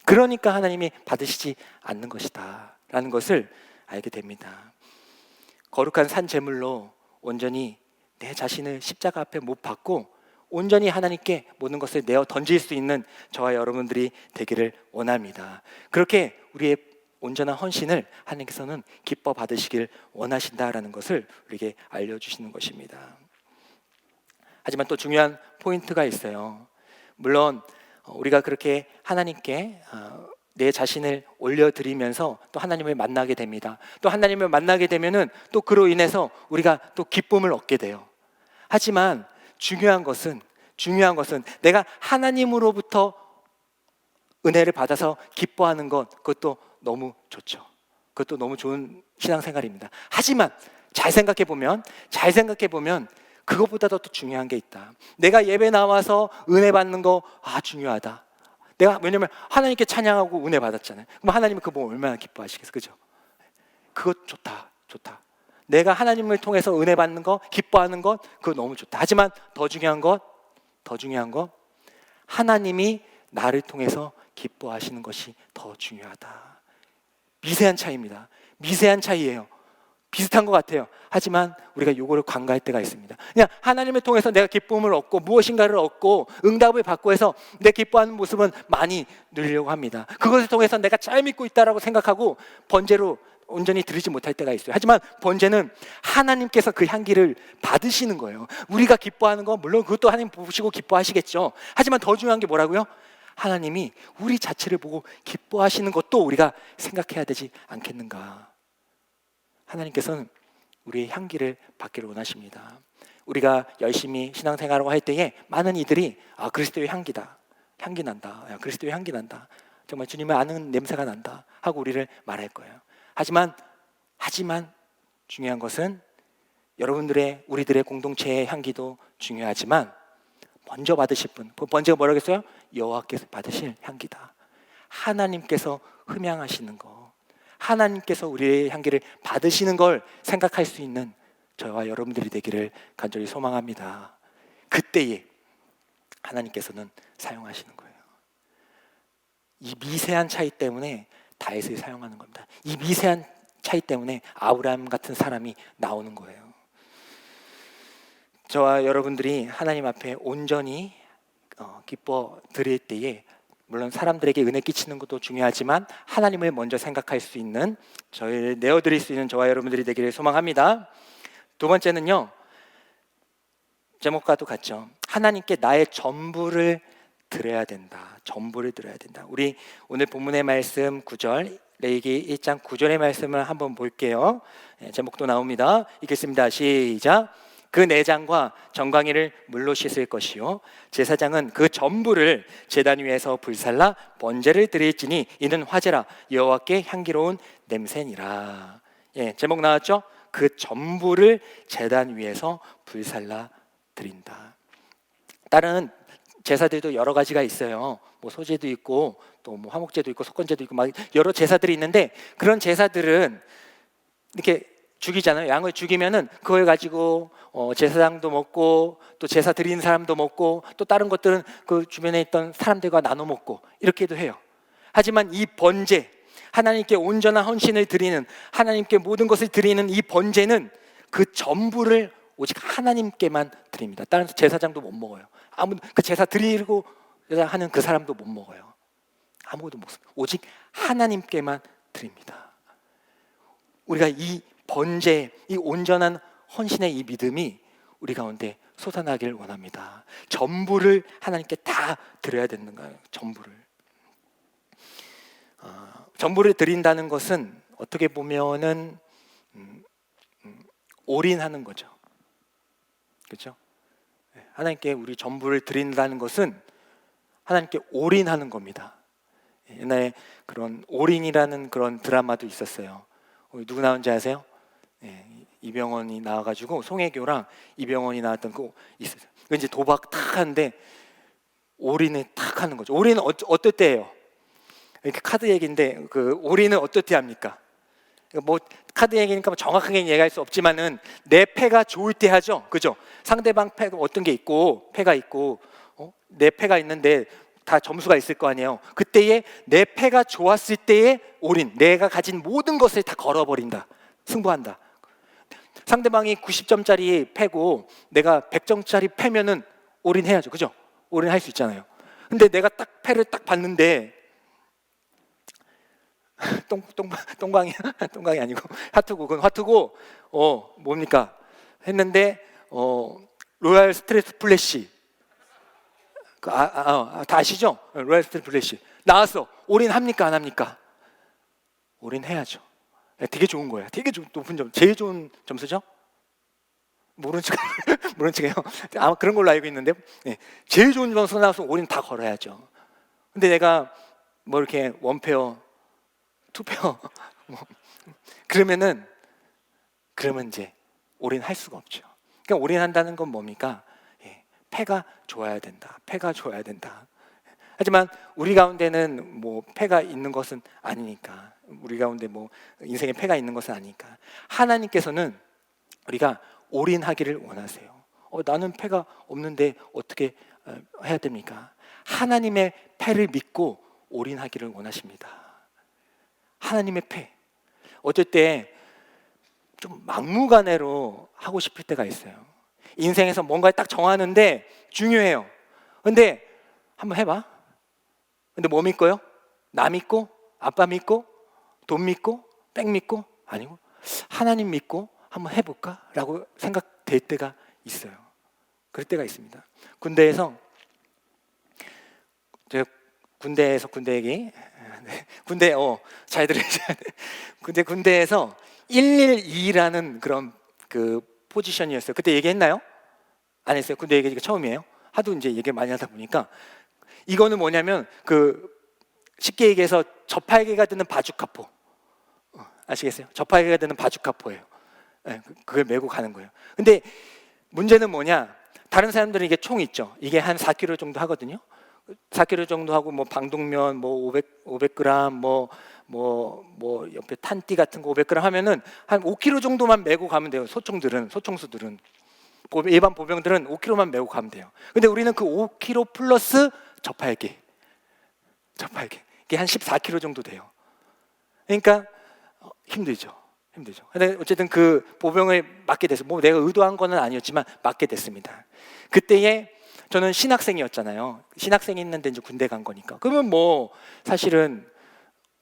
그러니까 하나님이 받으시지 않는 것이다 라는 것을 알게 됩니다. 거룩한 산 제물로 온전히 내 자신을 십자가 앞에 못 박고 온전히 하나님께 모든 것을 내어 던질 수 있는 저와 여러분들이 되기를 원합니다. 그렇게 우리의 온전한 헌신을 하나님께서는 기뻐 받으시길 원하신다라는 것을 우리에게 알려주시는 것입니다. 하지만 또 중요한 포인트가 있어요. 물론 우리가 그렇게 하나님께 내 자신을 올려드리면서 또 하나님을 만나게 됩니다. 또 하나님을 만나게 되면은 또 그로 인해서 우리가 또 기쁨을 얻게 돼요. 하지만 중요한 것은 내가 하나님으로부터 은혜를 받아서 기뻐하는 것, 그것도 너무 좋죠. 그것도 너무 좋은 신앙생활입니다. 하지만 잘 생각해 보면 그것보다도 더 중요한 게 있다. 내가 예배 나와서 은혜 받는 거 중요하다. 왜냐면 하나님께 찬양하고 은혜 받았잖아요. 그럼 하나님은 그거 얼마나 기뻐하시겠어요, 그죠? 그것 좋다. 내가 하나님을 통해서 은혜 받는 거, 기뻐하는 것, 그거 너무 좋다. 하지만 더 중요한 것, 하나님이 나를 통해서 기뻐하시는 것이 더 중요하다. 미세한 차이입니다. 미세한 차이예요. 비슷한 것 같아요. 하지만 우리가 요거를 간과할 때가 있습니다. 그냥 하나님을 통해서 내가 기쁨을 얻고 무엇인가를 얻고 응답을 받고 해서 내 기뻐하는 모습은 많이 누리려고 합니다. 그것을 통해서 내가 잘 믿고 있다라고 생각하고 번제로 온전히 드리지 못할 때가 있어요. 하지만 번제는 하나님께서 그 향기를 받으시는 거예요. 우리가 기뻐하는 거 물론 그것도 하나님 보시고 기뻐하시겠죠. 하지만 더 중요한 게 뭐라고요? 하나님이 우리 자체를 보고 기뻐하시는 것도 우리가 생각해야 되지 않겠는가. 하나님께서는 우리의 향기를 받기를 원하십니다. 우리가 열심히 신앙생활을 할 때에 많은 이들이 그리스도의 향기다, 향기 난다, 그리스도의 향기 난다, 정말 주님을 아는 냄새가 난다 하고 우리를 말할 거예요. 하지만 중요한 것은 우리들의 공동체의 향기도 중요하지만 먼저 받으실 분, 번제가 뭐라고 했어요? 여호와께서 받으실 향기다. 하나님께서 흠향하시는 거, 하나님께서 우리의 향기를 받으시는 걸 생각할 수 있는 저와 여러분들이 되기를 간절히 소망합니다. 그때에 하나님께서는 사용하시는 거예요. 이 미세한 차이 때문에 다윗을 사용하는 겁니다. 이 미세한 차이 때문에 아브라함 같은 사람이 나오는 거예요. 저와 여러분들이 하나님 앞에 온전히 기뻐 드릴 때에 물론 사람들에게 은혜 끼치는 것도 중요하지만 하나님을 먼저 생각할 수 있는, 저희를 내어드릴 수 있는 저와 여러분들이 되기를 소망합니다. 두 번째는요, 제목과도 같죠. 하나님께 나의 전부를 드려야 된다. 전부를 드려야 된다. 우리 오늘 본문의 말씀 9절, 레위기 1장 9절의 말씀을 한번 볼게요. 제목도 나옵니다. 읽겠습니다. 시작. 그 내장과 정강이를 물로 씻을 것이요 제사장은 그 전부를 제단 위에서 불살라 번제를 드릴지니 이는 화제라 여호와께 향기로운 냄새니라. 제목 나왔죠? 그 전부를 제단 위에서 불살라 드린다. 다른 제사들도 여러 가지가 있어요. 뭐 소제도 있고 또 뭐 화목제도 있고 속건제도 있고 막 여러 제사들이 있는데, 그런 제사들은 이렇게 죽이잖아요. 양을 죽이면은 그걸 가지고 제사장도 먹고 또 제사 드리는 사람도 먹고 또 다른 것들은 그 주변에 있던 사람들과 나눠 먹고 이렇게도 해요. 하지만 이 번제, 하나님께 온전한 헌신을 드리는, 하나님께 모든 것을 드리는 이 번제는 그 전부를 오직 하나님께만 드립니다. 다른 제사장도 못 먹어요. 그 제사 드리고 하는 그 사람도 못 먹어요. 아무것도 못 먹어요. 오직 하나님께만 드립니다. 우리가 이 번제, 이 온전한 헌신의 이 믿음이 우리 가운데 솟아나길 원합니다. 전부를 하나님께 다 드려야 되는 거예요. 전부를 드린다는 것은 어떻게 보면은 올인하는 거죠. 그렇죠? 하나님께 우리 전부를 드린다는 것은 하나님께 올인하는 겁니다. 옛날에 그런 올인이라는 그런 드라마도 있었어요. 누구 나온지 아세요? 이병헌이 나와가지고 송혜교랑 이병헌이 나왔던 거 있어요. 이제 도박 탁 하는데 올인을 탁 하는 거죠. 올인은 어떨 때예요? 이렇게 카드 얘기인데 그 올인은 어떨 때 합니까? 뭐 카드 얘기니까 정확하게 얘기할 수 없지만은 내 패가 좋을 때 하죠, 그죠? 상대방 패가 어떤 게 있고 패가 있고 내 패가 있는데 다 점수가 있을 거 아니에요. 그때에 내 패가 좋았을 때에 올인, 내가 가진 모든 것을 다 걸어버린다, 승부한다. 상대방이 90점짜리 패고 내가 100점짜리 패면은 올인해야죠, 그죠? 올인할 수 있잖아요. 근데 내가 딱 패를 딱 봤는데 똥강이 아니고 하트고, 그건 하트고 뭡니까 했는데 로얄 스트레스 플래시 다 아시죠? 레스트 플래시 나왔어. 올인합니까 안 합니까? 올인해야죠. 되게 좋은 거예요. 되게 높은 점, 제일 좋은 점수죠? 모른 척 모른 척해요. 아마 그런 걸로 알고 있는데, 네. 제일 좋은 점수 나와서 올인 다 걸어야죠. 근데 내가 뭐 이렇게 원페어, 투페어 뭐 그러면 이제 올인할 수가 없죠. 그러니까 올인한다는 건 뭡니까? 패가 좋아야 된다. 패가 좋아야 된다. 하지만 우리 가운데는 뭐 패가 있는 것은 아니니까, 우리 가운데 뭐 인생에 패가 있는 것은 아니니까 하나님께서는 우리가 올인하기를 원하세요. 나는 패가 없는데 어떻게 해야 됩니까? 하나님의 패를 믿고 올인하기를 원하십니다. 하나님의 패. 어쩔 때 좀 막무가내로 하고 싶을 때가 있어요. 인생에서 뭔가를 딱 정하는데 중요해요. 근데 한번 해봐. 근데 뭐 믿고요? 나 믿고? 아빠 믿고? 돈 믿고? 백 믿고? 아니고 하나님 믿고 한번 해볼까? 라고 생각될 때가 있어요. 그럴 때가 있습니다. 군대에서 제가 군대 얘기 군대 잘 들으셔야 돼. 군대에서 112라는 그런 그 포지션이었어요. 그때 얘기했나요? 안 했어요. 군대 얘기가 처음이에요. 하도 이제 얘기를 많이 하다 보니까 이거는 뭐냐면 그 쉽게 얘기해서 저팔계가 드는 바주카포 아시겠어요? 저팔계가 드는 바주카포예요. 네, 그걸 메고 가는 거예요. 근데 문제는 뭐냐? 다른 사람들은 이게 총 있죠. 이게 한 4kg 정도 하거든요. 4kg 정도 하고 뭐 방독면 뭐 500g 뭐 옆에 탄띠 같은 거 500g 하면은 한 5kg 정도만 메고 가면 돼요. 소총수들은 일반 보병들은 5kg만 메고 가면 돼요. 근데 우리는 그 5kg 플러스 저팔계 이게 한 14kg 정도 돼요. 그러니까 힘들죠. 근데 어쨌든 그 보병을 맡게 됐어요. 뭐 내가 의도한 거는 아니었지만 맡게 됐습니다. 그때에 저는 신학생이었잖아요. 신학생이 있는데 이제 군대 간 거니까. 그러면 뭐 사실은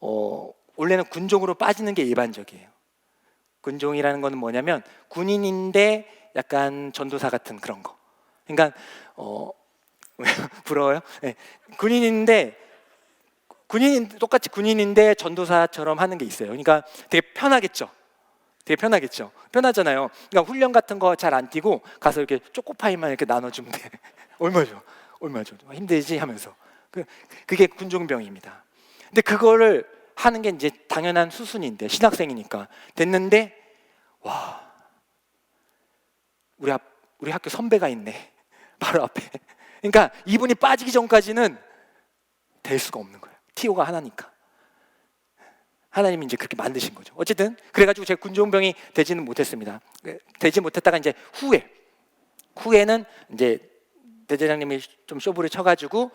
원래는 군종으로 빠지는 게 일반적이에요. 군종이라는 거는 뭐냐면 군인인데 약간 전도사 같은 그런 거. 그러니까 부러워요? 네. 똑같이 군인인데 전도사처럼 하는 게 있어요. 그러니까 되게 편하겠죠. 편하잖아요. 그러니까 훈련 같은 거 잘 안 뛰고 가서 이렇게 초코파이만 이렇게 나눠주면 돼. 얼마죠? 힘들지 하면서. 그게 군종병입니다. 근데 그거를 하는 게 이제 당연한 수순인데 신학생이니까 됐는데 와, 우리 학교 선배가 있네. 바로 앞에. 그러니까 이분이 빠지기 전까지는 될 수가 없는 거예요. TO가 하나니까. 하나님이 이제 그렇게 만드신 거죠. 어쨌든 그래가지고 제가 군종병이 되지는 못했습니다. 되지 못했다가 이제 후에는 이제 대대장님이 좀 쇼부를 쳐가지고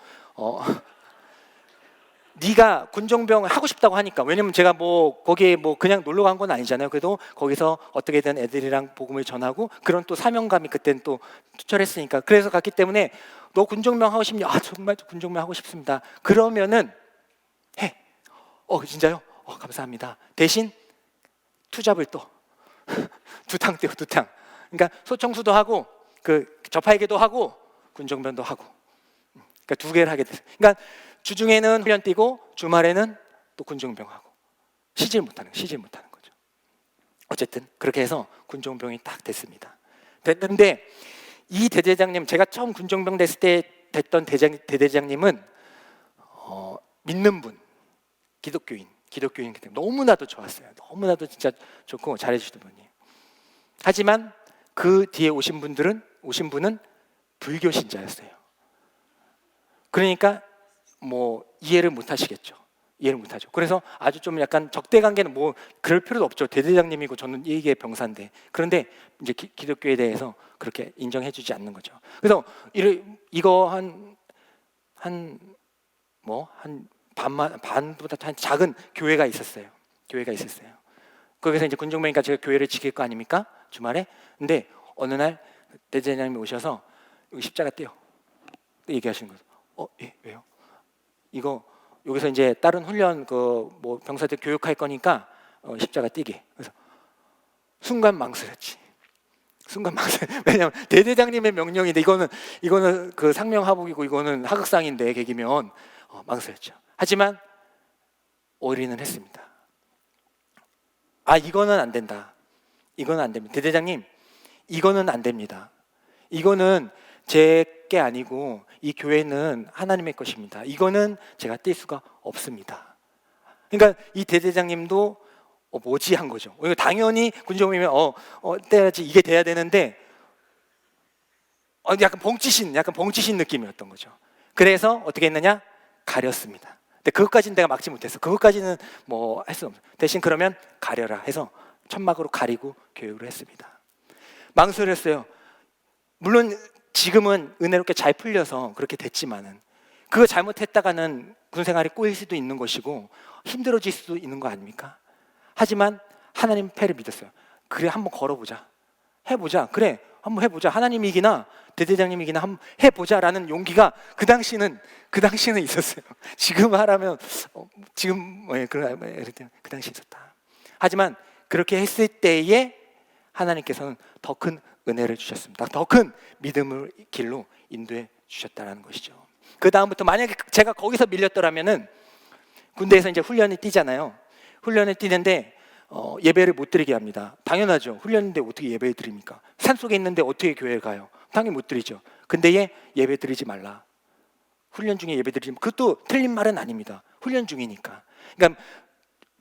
네가 군종병 하고 싶다고 하니까, 왜냐면 제가 뭐 거기에 뭐 그냥 놀러 간 건 아니잖아요. 그래도 거기서 어떻게든 애들이랑 복음을 전하고 그런 또 사명감이 그때는 또 투철했으니까, 그래서 갔기 때문에 너 군종병 하고 싶냐? 정말 군종병 하고 싶습니다. 그러면은 해. 진짜요? 감사합니다. 대신 투잡을 또 두탕 떼요. 그러니까 소총수도 하고 그 저팔계도 하고 군종병도 하고, 그러니까 2개를 하게 됐어요. 그러니까 주중에는 훈련 뛰고 주말에는 또 군종병 하고 쉬질 못하는 거죠. 어쨌든 그렇게 해서 군종병이 딱 됐는데 이 대대장님, 제가 처음 군종병 됐을 때 됐던 대대장님은 믿는 분, 기독교인이기 때문에 너무나도 좋았어요. 너무나도 진짜 좋고 잘해주시던 분이에요. 하지만 그 뒤에 오신 분은 불교 신자였어요. 그러니까 뭐 이해를 못 하시겠죠. 그래서 아주 좀 약간 적대 관계는 뭐 그럴 필요도 없죠. 대대장님이고 저는 이게 병사인데. 그런데 이제 기독교에 대해서 그렇게 인정해주지 않는 거죠. 그래서 이거 한 반보다 한 작은 교회가 있었어요. 거기서 이제 군종병이니까 제가 교회를 지킬 거 아닙니까? 주말에. 근데 어느 날 대대장님이 오셔서 여기 십자가 떼요. 얘기하시는 거예요. 예, 왜요? 이거 여기서 이제 다른 훈련 뭐 병사들 교육할 거니까 십자가 떼게. 그래서 순간 망설였지. 순간 망설. 왜냐하면 대대장님의 명령인데 이거는 그 상명하복이고 이거는 하극상인데 계기면 망설였죠. 하지만 올인은 했습니다. 아, 이거는 안 된다. 이거는 안 됩니다. 대대장님, 이거는 안 됩니다. 이거는 제 게 아니고 이 교회는 하나님의 것입니다. 이거는 제가 뗄 수가 없습니다. 그러니까 이 대대장님도 뭐지 한 거죠. 이거 당연히 군정이면 떼야지, 이게 돼야 되는데 약간 벙찌신 느낌이었던 거죠. 그래서 어떻게 했느냐? 가렸습니다. 근데 그것까지는 내가 막지 못했어. 그것까지는 뭐 할 수 없어. 대신 그러면 가려라 해서 천막으로 가리고 교육을 했습니다. 망설였어요. 물론 지금은 은혜롭게 잘 풀려서 그렇게 됐지만은, 그거 잘못했다가는 군 생활이 꼬일 수도 있는 것이고 힘들어질 수도 있는 거 아닙니까? 하지만 하나님 패를 믿었어요. 그래, 한번 걸어보자. 해보자. 그래, 한번 해보자. 하나님이 이기나 대대장님이 이기나 한번 해보자라는 용기가 그 당시는 있었어요. 지금 하라면 그 당시 있었다. 하지만 그렇게 했을 때에 하나님께서는 더 큰 은혜를 주셨습니다. 더 큰 믿음을 길로 인도해 주셨다는 것이죠. 그 다음부터 만약에 제가 거기서 밀렸더라면은, 군대에서 이제 훈련이 뛰잖아요. 훈련을 뛰는데 예배를 못 드리게 합니다. 당연하죠. 훈련인데 어떻게 예배를 드립니까? 산속에 있는데 어떻게 교회에 가요? 당연히 못 드리죠. 근데 예배 드리지 말라. 훈련 중에 예배 드리지, 그것도 틀린 말은 아닙니다. 훈련 중이니까. 그러니까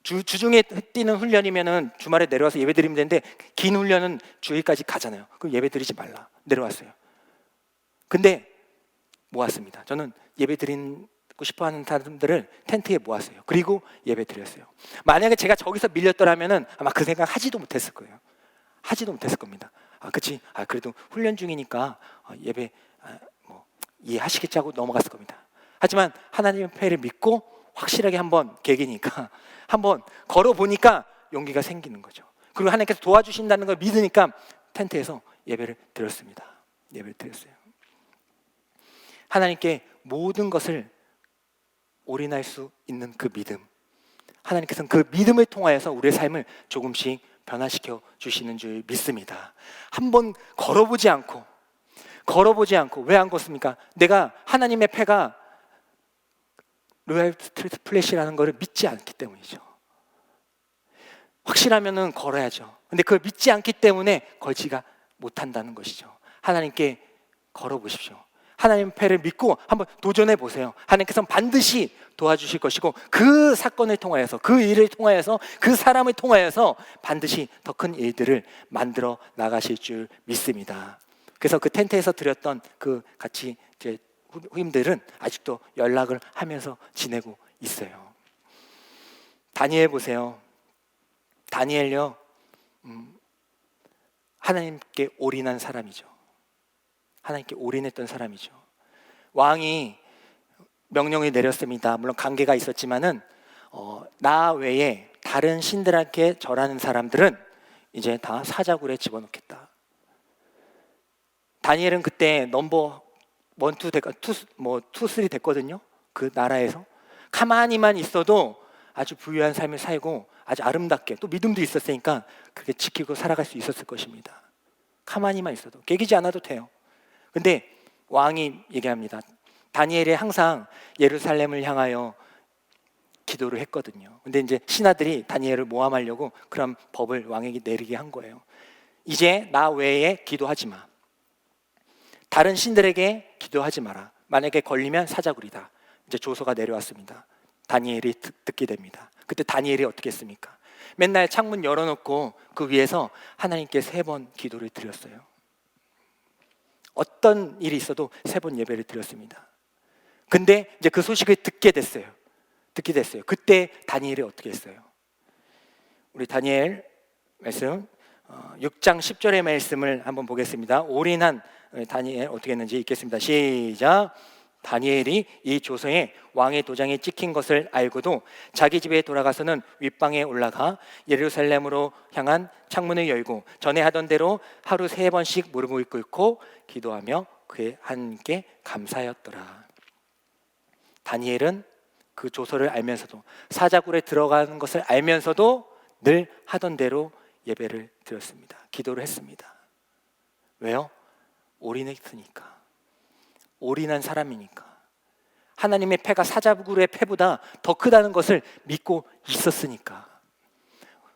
주중에 뛰는 훈련이면은 주말에 내려와서 예배 드리면 되는데, 긴 훈련은 주일까지 가잖아요. 그럼 예배 드리지 말라. 내려왔어요. 근데 모았습니다. 저는 예배 드리고 싶어하는 사람들을 텐트에 모았어요. 그리고 예배 드렸어요. 만약에 제가 저기서 밀렸더라면은 아마 그 생각 하지도 못했을 거예요. 하지도 못했을 겁니다. 그치? 그래도 훈련 중이니까 예배 뭐 이해하시겠지 하고 넘어갔을 겁니다. 하지만 하나님의 패를 믿고 확실하게 한번 계기니까 한번 걸어보니까 용기가 생기는 거죠. 그리고 하나님께서 도와주신다는 걸 믿으니까 텐트에서 예배를 드렸습니다. 예배를 드렸어요. 하나님께 모든 것을 올인할 수 있는 그 믿음, 하나님께서는 그 믿음을 통하여서 우리의 삶을 조금씩 변화시켜 주시는 줄 믿습니다. 한번 걸어보지 않고 왜 안 걷습니까? 내가 하나님의 패가 로얄 스트리트 플래시라는 것을 믿지 않기 때문이죠. 확실하면은 걸어야죠. 근데 그걸 믿지 않기 때문에 걸지가 못한다는 것이죠. 하나님께 걸어보십시오. 하나님의 패를 믿고 한번 도전해 보세요. 하나님께서는 반드시 도와주실 것이고, 그 사건을 통하여서, 그 일을 통하여서, 그 사람을 통하여서 반드시 더 큰 일들을 만들어 나가실 줄 믿습니다. 그래서 그 텐트에서 드렸던 그 같이 이제 후임들은 아직도 연락을 하면서 지내고 있어요. 다니엘 보세요. 다니엘요, 하나님께 올인한 사람이죠. 하나님께 올인했던 사람이죠. 왕이 명령을 내렸습니다. 물론 관계가 있었지만은 나 외에 다른 신들에게 절하는 사람들은 이제 다 사자굴에 집어넣겠다. 다니엘은 그때 넘버 1, 2, 3 됐거든요. 그 나라에서 가만히만 있어도 아주 부유한 삶을 살고 아주 아름답게, 또 믿음도 있었으니까 그렇게 지키고 살아갈 수 있었을 것입니다. 가만히만 있어도, 깨기지 않아도 돼요. 근데 왕이 얘기합니다. 다니엘이 항상 예루살렘을 향하여 기도를 했거든요. 근데 이제 신하들이 다니엘을 모함하려고 그런 법을 왕에게 내리게 한 거예요. 이제 나 외에 기도하지 마. 다른 신들에게 기도하지 마라. 만약에 걸리면 사자굴이다. 이제 조서가 내려왔습니다. 다니엘이 듣게 됩니다. 그때 다니엘이 어떻게 했습니까? 맨날 창문 열어놓고 그 위에서 하나님께 3번 기도를 드렸어요. 어떤 일이 있어도 3번 예배를 드렸습니다. 근데 이제 그 소식을 듣게 됐어요. 그때 다니엘이 어떻게 했어요? 우리 다니엘 말씀 6장 10절의 말씀을 한번 보겠습니다. 올인한 다니엘 어떻게 했는지 읽겠습니다. 시작. 다니엘이 이 조서에 왕의 도장이 찍힌 것을 알고도 자기 집에 돌아가서는 윗방에 올라가 예루살렘으로 향한 창문을 열고 전에 하던 대로 하루 3번씩 무릎을 꿇고 기도하며 그의 하나님께 감사하였더라. 다니엘은 그 조서를 알면서도, 사자굴에 들어가는 것을 알면서도 늘 하던 대로 예배를 드렸습니다. 기도를 했습니다. 왜요? 올인했으니까. 올인한 사람이니까. 하나님의 패가 사자굴의 패보다 더 크다는 것을 믿고 있었으니까.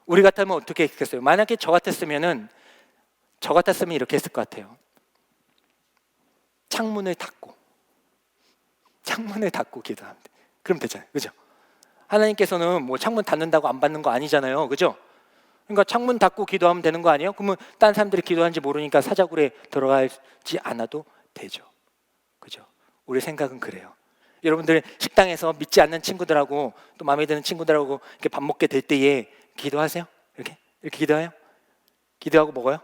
우리 같으면 어떻게 했겠어요? 만약에 저 같았으면 이렇게 했을 것 같아요. 창문을 닫고 기도하면 돼. 그럼 되잖아요, 그죠? 하나님께서는 뭐 창문 닫는다고 안 받는 거 아니잖아요, 그죠? 그러니까 창문 닫고 기도하면 되는 거 아니에요? 그러면 딴 사람들이 기도하는지 모르니까 사자굴에 들어가지 않아도 되죠, 그죠? 우리 생각은 그래요. 여러분들 식당에서 믿지 않는 친구들하고 또 마음에 드는 친구들하고 이렇게 밥 먹게 될 때에 기도하세요? 이렇게 기도해요? 기도하고 먹어요?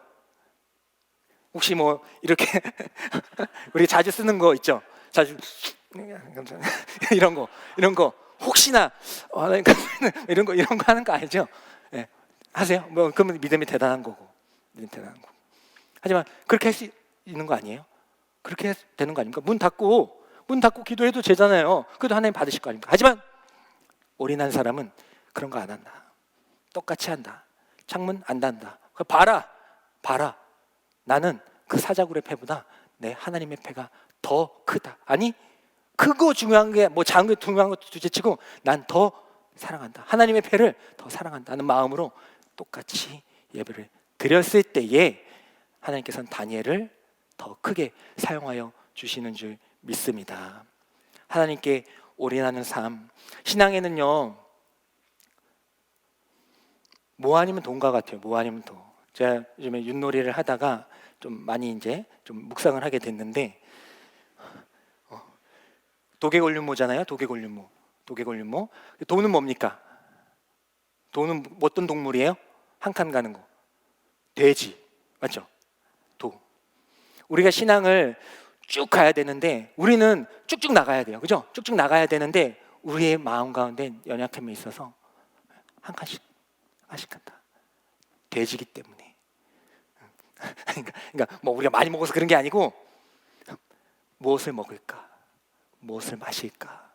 혹시 뭐 이렇게 우리 자주 쓰는 거 있죠? 자주 이런 거 혹시나 이런 거 하는 거 알죠? 네. 하세요? 뭐 그러면 믿음이 대단한 거고. 하지만 그렇게 할 수 있는 거 아니에요? 그렇게 해도 되는 거 아닙니까? 문 닫고 기도해도 되잖아요. 그래도 하나님 받으실 거 아닙니까? 하지만 올인한 사람은 그런 거 안 한다. 똑같이 한다. 창문 안 닫는다. 봐라. 나는 그 사자굴의 패보다 내 하나님의 패가 더 크다. 아니, 크고 중요한 게 뭐 작은 게 중요한 것도 둘째치고 난 더 사랑한다. 하나님의 패를 더 사랑한다는 마음으로 똑같이 예배를 드렸을 때에 하나님께서는 다니엘을 더 크게 사용하여 주시는 줄 믿습니다. 하나님께 올인하는 삶, 신앙에는요 뭐 아니면 돈과 같아요. 뭐 아니면 돈. 제가 요즘에 윷놀이를 하다가 좀 많이 이제 좀 묵상을 하게 됐는데 도개골륜모잖아요. 도개골륜모. 돈은 뭡니까? 돈은 어떤 동물이에요? 한 칸 가는 거. 돼지. 맞죠? 도. 우리가 신앙을 쭉 가야 되는데 우리는 쭉쭉 나가야 돼요. 그죠? 쭉쭉 나가야 되는데 우리의 마음 가운데 연약함이 있어서 한 칸씩 간다. 돼지기 때문에. 그러니까 뭐 우리가 많이 먹어서 그런 게 아니고 무엇을 먹을까? 무엇을 마실까?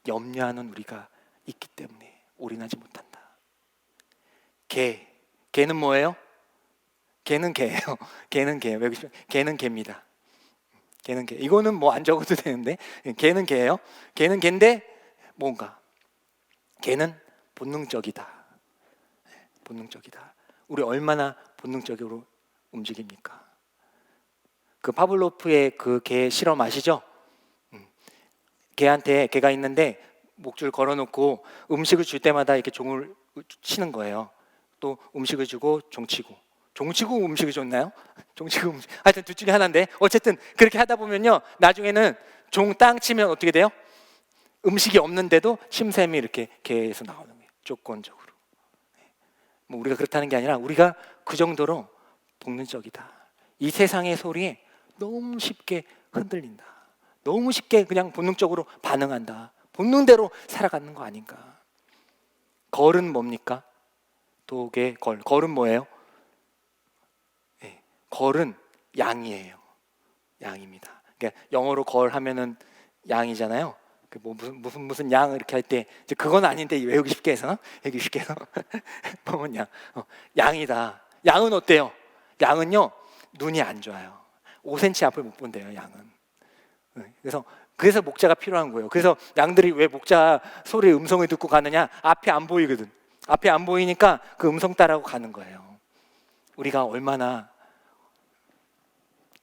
염려하는 우리가 있기 때문에 올인하지 못한다. 개는 뭐예요? 개는 개예요. 개는 개입니다. 개는 개. 이거는 뭐 안 적어도 되는데 개는 개예요. 개는 개인데 뭔가 개는 본능적이다. 우리 얼마나 본능적으로 움직입니까? 그 파블로프의 그 개 실험 아시죠? 개가 있는데 목줄 걸어놓고 음식을 줄 때마다 이렇게 종을 치는 거예요. 또 음식을 주고 종치고 음식을 줬나요? 종치고 음식. 하여튼 둘 중에 하나인데 어쨌든 그렇게 하다 보면요 나중에는 종 땅 치면 어떻게 돼요? 음식이 없는데도 침샘이 이렇게 개에서 나오는 거예요. 조건적으로. 뭐 우리가 그렇다는 게 아니라 우리가 그 정도로 본능적이다. 이 세상의 소리에 너무 쉽게 흔들린다. 너무 쉽게 그냥 본능적으로 반응한다. 본능대로 살아가는 거 아닌가. 걸은 뭡니까? 걸은 뭐예요? 네, 걸은 양이에요. 양입니다. 그러니까 영어로 걸 하면은 양이잖아요. 뭐 무슨 양 이렇게 할 때 그건 아닌데 외우기 쉽게 해서 보면 양이다. 양은 어때요? 양은요 눈이 안 좋아요. 5cm 앞을 못 본대요. 양은. 그래서 목자가 필요한 거예요. 그래서 양들이 왜 목자 소리의 음성을 듣고 가느냐? 앞이 안 보이거든. 앞이 안 보이니까 그 음성 따라고 가는 거예요. 우리가 얼마나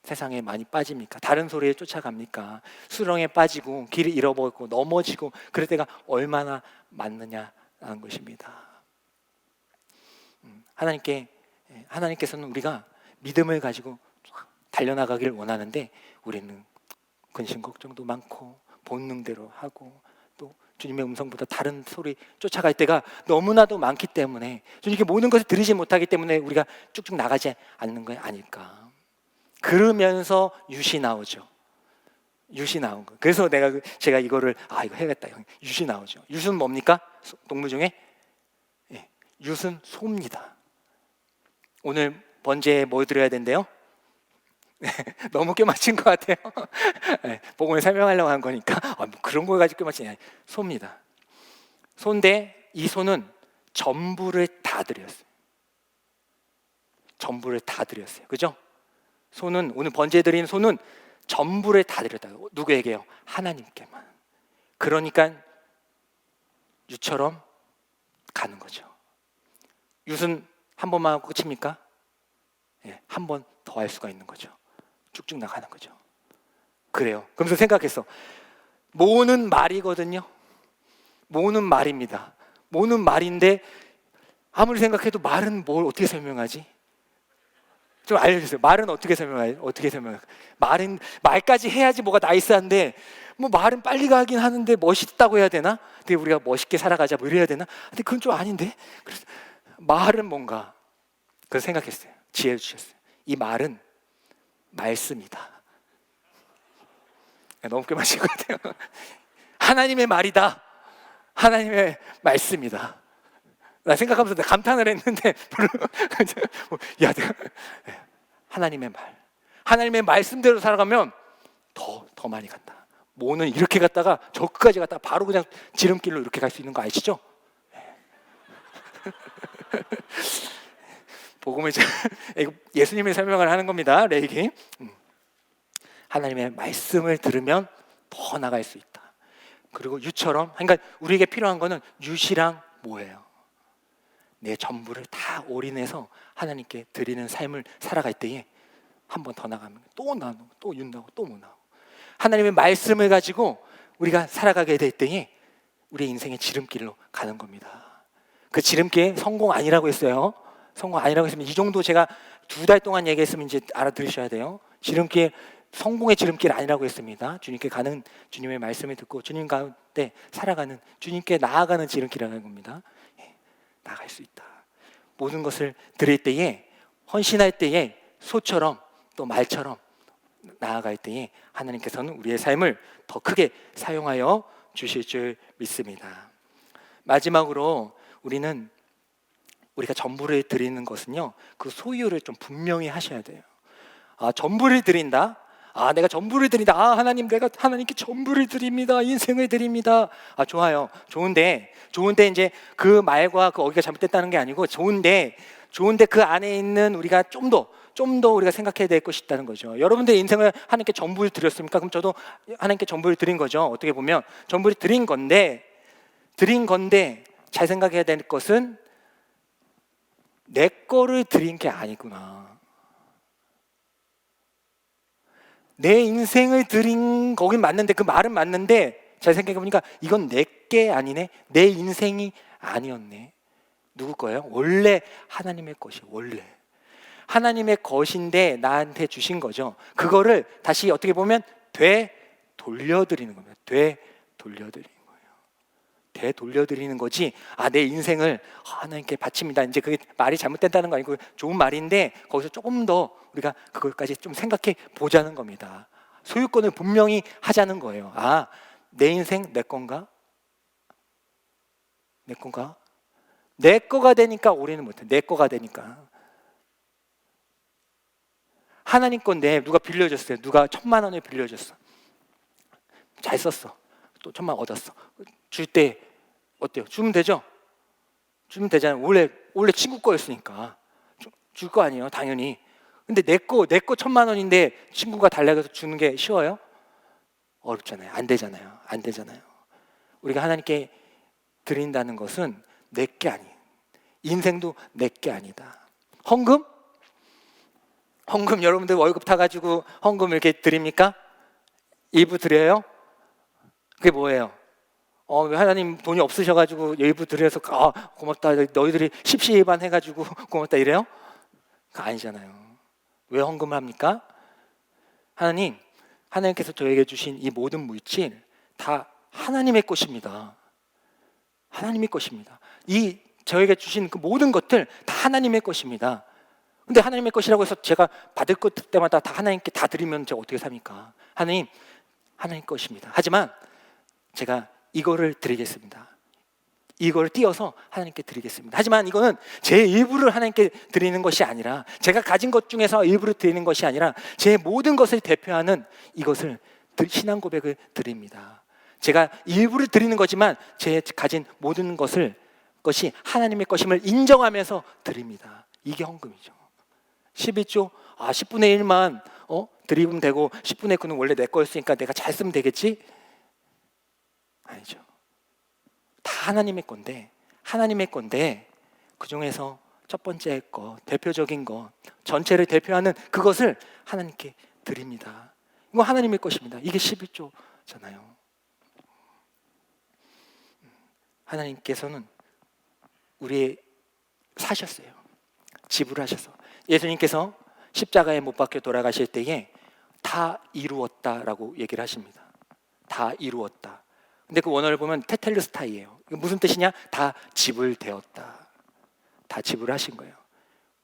세상에 많이 빠집니까? 다른 소리에 쫓아갑니까? 수렁에 빠지고 길을 잃어버리고 넘어지고 그럴 때가 얼마나 많느냐라는 것입니다. 하나님께서는 우리가 믿음을 가지고 달려나가기를 원하는데 우리는 근심 걱정도 많고 본능대로 하고 또 주님의 음성보다 다른 소리 쫓아갈 때가 너무나도 많기 때문에 주님께 모든 것을 들으지 못하기 때문에 우리가 쭉쭉 나가지 않는 거 아닐까. 그러면서 윷이 나오죠. 윷이 나온 거. 그래서 제가 이거 해야겠다. 윷이 나오죠. 윷은 뭡니까? 동물 중에 윷은 소입니다. 오늘 번제에 뭐 드려야 된대요? 너무 껴맞힌 것 같아요. 복음을 설명하려고 한 거니까 뭐 그런 거 가지고 껴맞히냐. 소입니다. 소인데 이 소는 전부를 다 드렸어요. 그죠? 소는 오늘 번제 드리는 소는 전부를 다 드렸다. 누구에게요? 하나님께만. 그러니까 유처럼 가는 거죠. 윷은 한 번만 하고 끝입니까? 예, 한 번 더 할 수가 있는 거죠. 쭉쭉 나가는 거죠. 그래요. 그러면서 생각했어. 모는 말이거든요. 모는 말입니다. 모는 말인데 아무리 생각해도 말은 뭘 어떻게 설명하지? 좀 알려주세요. 말은 어떻게 설명해요? 어떻게 설명해요? 말은 말까지 해야지 뭐가 나이스한데 뭐 말은 빨리 가긴 하는데 멋있다고 해야 되나? 근데 우리가 멋있게 살아가자 뭐 이래야 되나? 근데 그건 좀 아닌데. 그래서 말은 뭔가 그래서 생각했어요. 지혜 주셨어요. 이 말은 말씀이다. 너무 꽤 마신 것 같아요. 하나님의 말이다. 하나님의 말씀이다. 나 생각하면서 감탄을 했는데 야, 하나님의 말, 하나님의 말씀대로 살아가면 더 많이 간다. 모는 이렇게 갔다가 저 끝까지 갔다가 바로 그냥 지름길로 이렇게 갈 수 있는 거 아시죠? 복음을 예수님이 설명을 하는 겁니다. 레이기. 하나님의 말씀을 들으면 더 나갈 수 있다. 그리고 유처럼, 그러니까 우리에게 필요한 거는 유시랑 뭐예요? 내 전부를 다 올인해서 하나님께 드리는 삶을 살아갈 때에 한 번 더 나가면 또 나오고 또 윤나고 또 못 나오고 하나님의 말씀을 가지고 우리가 살아가게 될 때에 우리의 인생의 지름길로 가는 겁니다. 그 지름길 성공 아니라고 했어요. 성공 아니라고 했으면 이 정도 제가 2달 동안 얘기했으면 이제 알아들으셔야 돼요. 지름길, 성공의 지름길 아니라고 했습니다. 주님께 가는, 주님의 말씀을 듣고 주님 가운데 살아가는, 주님께 나아가는 지름길이라는 겁니다. 나갈 수 있다. 모든 것을 드릴 때에, 헌신할 때에 소처럼 또 말처럼 나아갈 때에 하나님께서는 우리의 삶을 더 크게 사용하여 주실 줄 믿습니다. 마지막으로 우리가 전부를 드리는 것은요, 그 소유를 좀 분명히 하셔야 돼요. 전부를 드린다. 내가 전부를 드린다. 하나님, 내가 하나님께 전부를 드립니다. 인생을 드립니다. 좋아요. 좋은데 이제 그 말과 그 어기가 잘못됐다는 게 아니고 좋은데 그 안에 있는 우리가 좀 더 우리가 생각해야 될 것이 있다는 거죠. 여러분들의 인생을 하나님께 전부를 드렸습니까? 그럼 저도 하나님께 전부를 드린 거죠. 어떻게 보면 전부를 드린 건데 잘 생각해야 될 것은 내 거를 드린 게 아니구나. 내 인생을 드린 거긴 맞는데, 그 말은 맞는데 잘 생각해보니까 이건 내 게 아니네. 내 인생이 아니었네. 누구 거예요? 원래 하나님의 것이, 원래 하나님의 것인데 나한테 주신 거죠. 그거를 다시 어떻게 보면 되돌려드리는 겁니다. 되돌려드리는 거예요. 되돌려드리는 거지. 내 인생을 하나님께 바칩니다. 이제 그게 말이 잘못된다는 거 아니고 좋은 말인데 거기서 조금 더 우리가 그것까지 좀 생각해 보자는 겁니다. 소유권을 분명히 하자는 거예요. 내 인생 내 건가? 내 건가? 내 거가 되니까 올인을 못해. 내 거가 되니까. 하나님 건데 누가 빌려줬어요. 누가 1,000만 원을 빌려줬어. 잘 썼어. 또 1,000만 원 얻었어. 줄 때 어때요? 주면 되죠? 주면 되잖아요. 원래 친구 거였으니까 줄 거 아니에요, 당연히. 근데 내 거 1,000만 원인데 친구가 달라고 해서 주는 게 쉬워요? 어렵잖아요. 안 되잖아요. 우리가 하나님께 드린다는 것은 내 게 아니에요. 인생도 내 게 아니다. 헌금 여러분들 월급 타가지고 헌금 이렇게 드립니까? 일부 드려요? 그게 뭐예요? 하나님 돈이 없으셔가지고 일부 드려서 고맙다, 너희들이 십시일반 해가지고 고맙다 이래요? 그거 아니잖아요. 왜 헌금을 합니까? 하나님께서 저에게 주신 이 모든 물질 다 하나님의 것입니다. 하나님의 것입니다. 이 저에게 주신 그 모든 것들 다 하나님의 것입니다. 근데 하나님의 것이라고 해서 제가 받을 것 때마다 다 하나님께 다 드리면 제가 어떻게 삽니까? 하나님 것입니다. 하지만 제가 이거를 드리겠습니다. 이걸 띄어서 하나님께 드리겠습니다. 하지만 이거는 제 일부를 하나님께 드리는 것이 아니라, 제가 가진 것 중에서 일부를 드리는 것이 아니라 제 모든 것을 대표하는 이것을 신앙 고백을 드립니다. 제가 일부를 드리는 거지만 제 가진 모든 것이 하나님의 것임을 인정하면서 드립니다. 이게 헌금이죠. 11조 10분의 1만 드리면 되고 10분의 9는 원래 내 거였으니까 내가 잘 쓰면 되겠지? 아니죠. 다 하나님의 건데 그 중에서 첫 번째 거, 대표적인 거, 전체를 대표하는 그것을 하나님께 드립니다. 이거 하나님의 것입니다. 이게 11조잖아요. 하나님께서는 우리의 사셨어요. 지불하셔서. 예수님께서 십자가에 못 박혀 돌아가실 때에 다 이루었다라고 얘기를 하십니다. 다 이루었다. 근데 그 원어를 보면 테텔루스타이예요. 이거 무슨 뜻이냐? 다 지불되었다. 다 지불하신 거예요.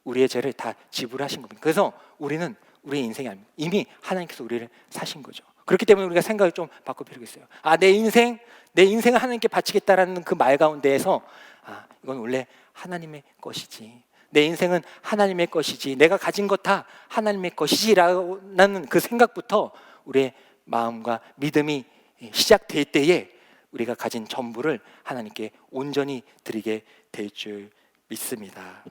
우리의 죄를 다 지불하신 겁니다. 그래서 우리는 우리의 인생이 아닙니다. 이미 하나님께서 우리를 사신 거죠. 그렇기 때문에 우리가 생각을 좀 바꿀 필요가 있어요. 내 인생을 하나님께 바치겠다라는 그 말 가운데에서 이건 원래 하나님의 것이지. 내 인생은 하나님의 것이지. 내가 가진 것 다 하나님의 것이지라는 그 생각부터 우리의 마음과 믿음이 시작될 때에 우리가 가진 전부를 하나님께 온전히 드리게 될 줄 믿습니다.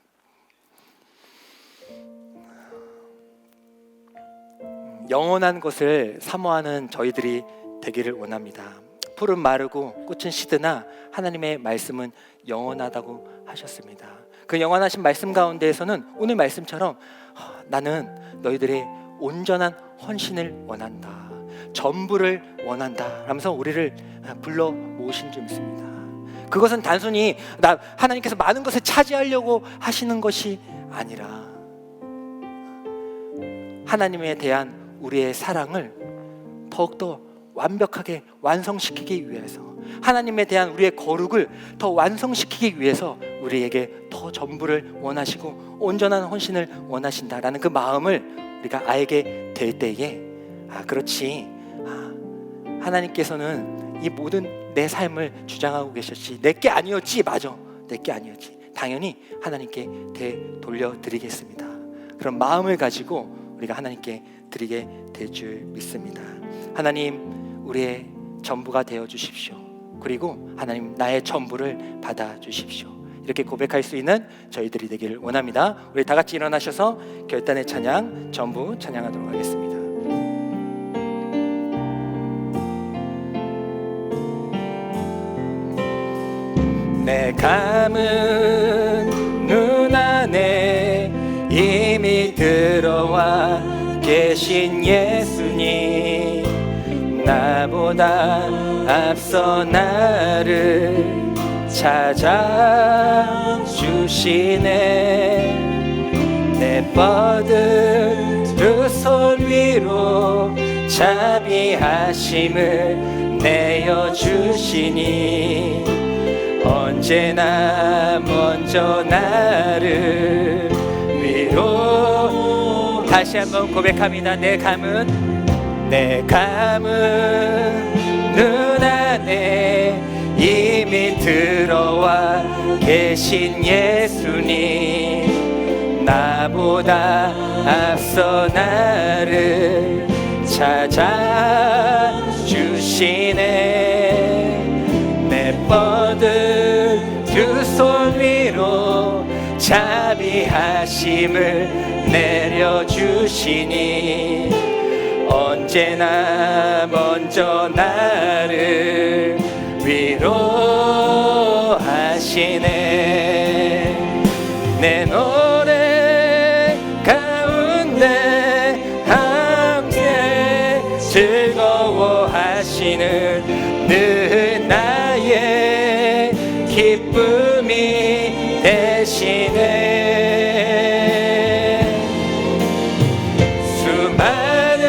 영원한 것을 사모하는 저희들이 되기를 원합니다. 풀은 마르고 꽃은 시드나 하나님의 말씀은 영원하다고 하셨습니다. 그 영원하신 말씀 가운데에서는 오늘 말씀처럼 나는 너희들의 온전한 헌신을 원한다, 전부를 원한다 라면서 우리를 불러 모으신 줄 믿습니다. 그것은 단순히 하나님께서 많은 것을 차지하려고 하시는 것이 아니라 하나님에 대한 우리의 사랑을 더욱더 완벽하게 완성시키기 위해서, 하나님에 대한 우리의 거룩을 더 완성시키기 위해서 우리에게 더 전부를 원하시고 온전한 헌신을 원하신다라는 그 마음을 우리가 알게 될 때에 그렇지, 하나님께서는 이 모든 내 삶을 주장하고 계셨지, 내게 아니었지. 맞아, 내게 아니었지. 당연히 하나님께 되돌려드리겠습니다. 그런 마음을 가지고 우리가 하나님께 드리게 될 줄 믿습니다. 하나님, 우리의 전부가 되어 주십시오. 그리고 하나님, 나의 전부를 받아 주십시오. 이렇게 고백할 수 있는 저희들이 되기를 원합니다. 우리 다 같이 일어나셔서 결단의 찬양 전부 찬양하도록 하겠습니다. 내 감은 눈 안에 이미 들어와 계신 예수님, 나보다 앞서 나를 찾아주시네. 내 뻗은 두 손 위로 자비하심을 내어주시니 언제나 먼저 나를 위로. 다시 한번 고백합니다. 내 감은 눈 안에 이미 들어와 계신 예수님, 나보다 앞서 나를 찾아주시네. 내 뻗은 두 손 위로 자비하심을 내려주시니 언제나 먼저 나를 위로하시네. 내 노래 가운데 함께 즐거워하시는 늘 나의 기쁨이 되시네. 수많은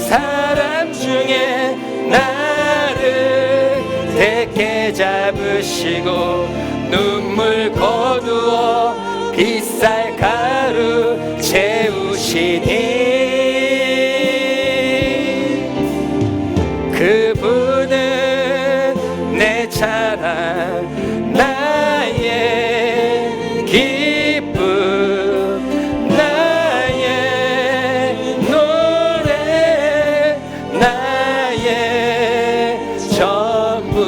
사람 중에 나를 택해 잡으시고 눈물 거두어 빗살 가루 채우시니 그분은 내 자랑, 나의 기쁨, 나의 노래, 나의 전부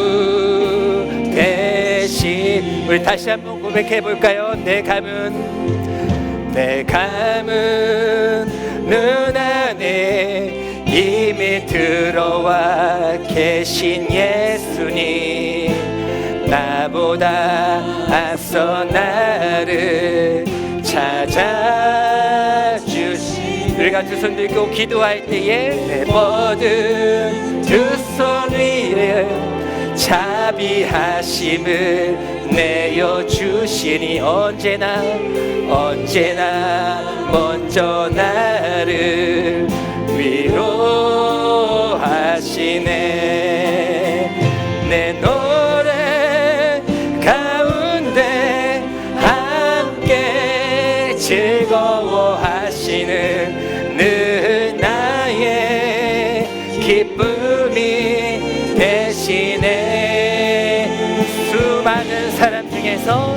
되신. 우리 다시 한번 고백해 볼까요? 내 감은 내 감은 눈 안에 이미 들어와 계신 예수님, 나보다 앞서 나를 찾아주시. 우리가 두 손 들고 기도할 때에 내 모든 두 손 위에 자비하심을 내어주시니 언제나 먼저 나를 위로하시네. 내 노래 가운데 함께 즐거워하시는 늘 나의 기쁨이 되시네. 수많은 사람 중에서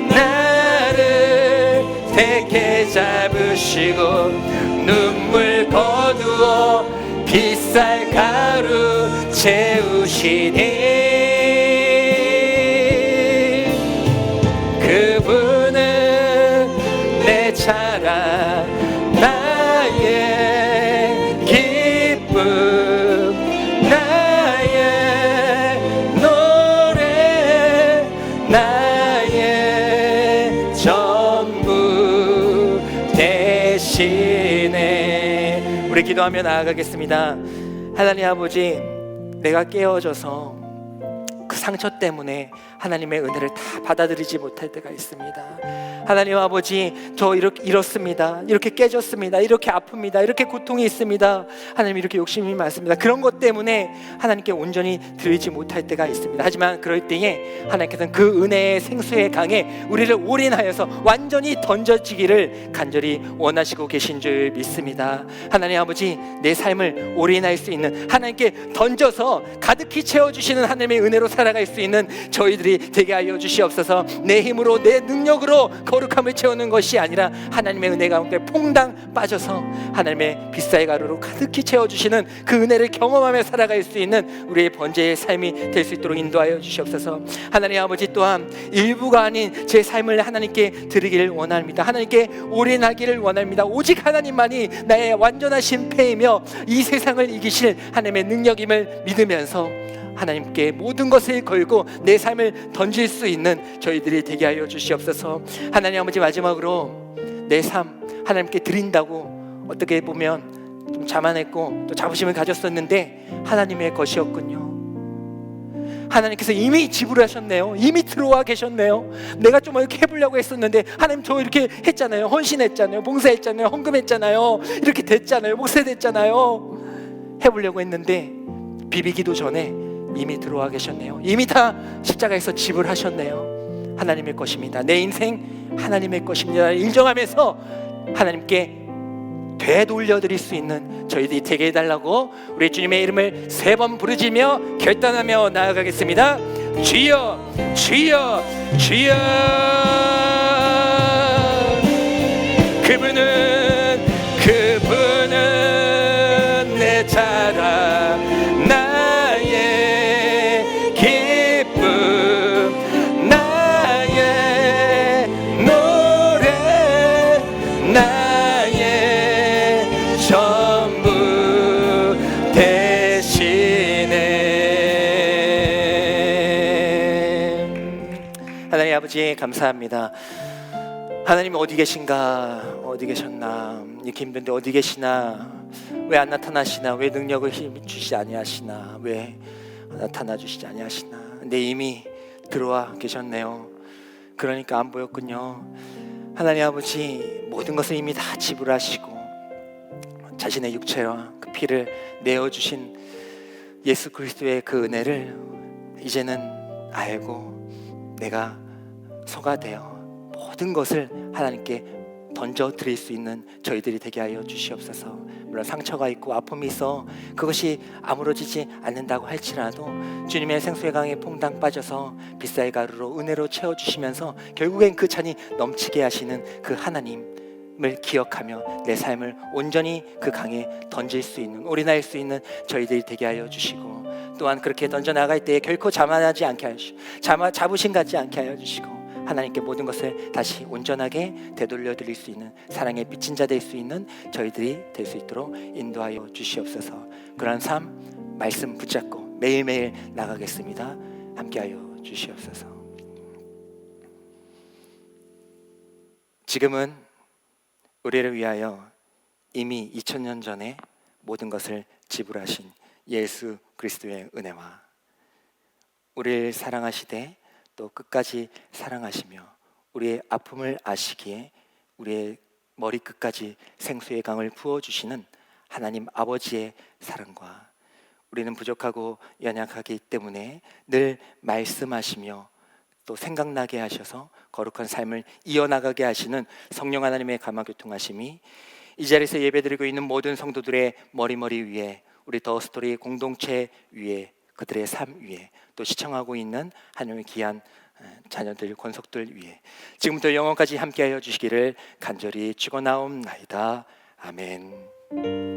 나를 택해 잡으시고 눈물 거두어 빗살 가루 채우시니 그분은 내 자랑 나의 기쁨 나의 노래 나의 전부 되시네. 우리 기도하며 나아가겠습니다. 하나님 아버지, 내가 깨어져서 그 상처 때문에 하나님의 은혜를 다 받아들이지 못할 때가 있습니다. 하나님 아버지, 저 이렇습니다. 이렇게 깨졌습니다. 이렇게 아픕니다. 이렇게 고통이 있습니다. 하나님, 이렇게 욕심이 많습니다. 그런 것 때문에 하나님께 온전히 드리지 못할 때가 있습니다. 하지만 그럴 때에 하나님께서는 그 은혜의 생수의 강에 우리를 올인하여서 완전히 던져지기를 간절히 원하시고 계신 줄 믿습니다. 하나님 아버지, 내 삶을 올인할 수 있는, 하나님께 던져서 가득히 채워주시는 하나님의 은혜로 살아갈 수 있는 저희들이 되게 하여 주시옵소서. 내 힘으로 내 능력으로 거룩함을 채우는 것이 아니라 하나님의 은혜 가운데 퐁당 빠져서 하나님의 빗살 가루로 가득히 채워주시는 그 은혜를 경험하며 살아갈 수 있는 우리의 번제의 삶이 될 수 있도록 인도하여 주시옵소서. 하나님 아버지, 또한 일부가 아닌 제 삶을 하나님께 드리기를 원합니다. 하나님께 올인하기를 원합니다. 오직 하나님만이 나의 완전한 심패이며 이 세상을 이기실 하나님의 능력임을 믿으면서 하나님께 모든 것을 걸고 내 삶을 던질 수 있는 저희들이 되게 하여 주시옵소서. 하나님 아버지, 마지막으로 내 삶 하나님께 드린다고 어떻게 보면 좀 자만했고 또 자부심을 가졌었는데 하나님의 것이었군요. 하나님께서 이미 지불하셨네요. 이미 들어와 계셨네요. 내가 좀 이렇게 해보려고 했었는데 하나님, 저 이렇게 했잖아요. 헌신했잖아요. 봉사했잖아요. 헌금했잖아요. 이렇게 됐잖아요. 목사됐잖아요. 해보려고 했는데 비비기도 전에 이미 들어와 계셨네요. 이미 다 십자가에서 지불하셨네요. 하나님의 것입니다. 내 인생 하나님의 것입니다. 인정하면서 하나님께 되돌려드릴 수 있는 저희들이 되게 해달라고 우리 주님의 이름을 3번 부르짖으며 결단하며 나아가겠습니다. 주여, 주여, 주여. 그분은 내 자랑 나의 기쁨 나의 노래 나의 전부 되시네. 하나님 아버지, 감사합니다. 하나님 어디 계신가? 어디 계셨나? 이렇게 힘든데 어디 계시나? 왜 안 나타나시나? 왜 능력을 주시지 아니하시나? 왜 나타나 주시지 아니하시나? 근데 이미 들어와 계셨네요. 그러니까 안 보였군요. 하나님 아버지, 모든 것을 이미 다 지불하시고 자신의 육체와 그 피를 내어주신 예수 그리스도의 그 은혜를 이제는 알고 내가 소가 되어 모든 것을 하나님께 던져 드릴 수 있는 저희들이 되게 하여 주시옵소서. 물론 상처가 있고 아픔이 있어 그것이 아무러지지 않는다고 할지라도 주님의 생수의 강에 퐁당 빠져서 빗살 가루로 은혜로 채워주시면서 결국엔 그 찬이 넘치게 하시는 그 하나님, 기억하며 내 삶을 온전히 그 강에 던질 수 있는, 올인할 수 있는 저희들이 되게 하여 주시고, 또한 그렇게 던져나갈 때에 결코 자만하지 않게 하시고 자부심 갖지 않게 하여 주시고, 하나님께 모든 것을 다시 온전하게 되돌려 드릴 수 있는 사랑의 빚진 자 될 수 있는 저희들이 될 수 있도록 인도하여 주시옵소서. 그러한 삶 말씀 붙잡고 매일매일 나가겠습니다. 함께하여 주시옵소서. 지금은 우리를 위하여 이미 2000년 전에 모든 것을 지불하신 예수 그리스도의 은혜와 우리를 사랑하시되 또 끝까지 사랑하시며 우리의 아픔을 아시기에 우리의 머리끝까지 생수의 강을 부어주시는 하나님 아버지의 사랑과 우리는 부족하고 연약하기 때문에 늘 말씀하시며 또 생각나게 하셔서 거룩한 삶을 이어나가게 하시는 성령 하나님의 감화교통하심이 이 자리에서 예배드리고 있는 모든 성도들의 머리 위에, 우리 더 스토리 공동체 위에, 그들의 삶 위에, 또 시청하고 있는 하나님의 귀한 자녀들, 권속들 위에 지금부터 영원까지 함께하여 주시기를 간절히 축원하옵나이다. 아멘.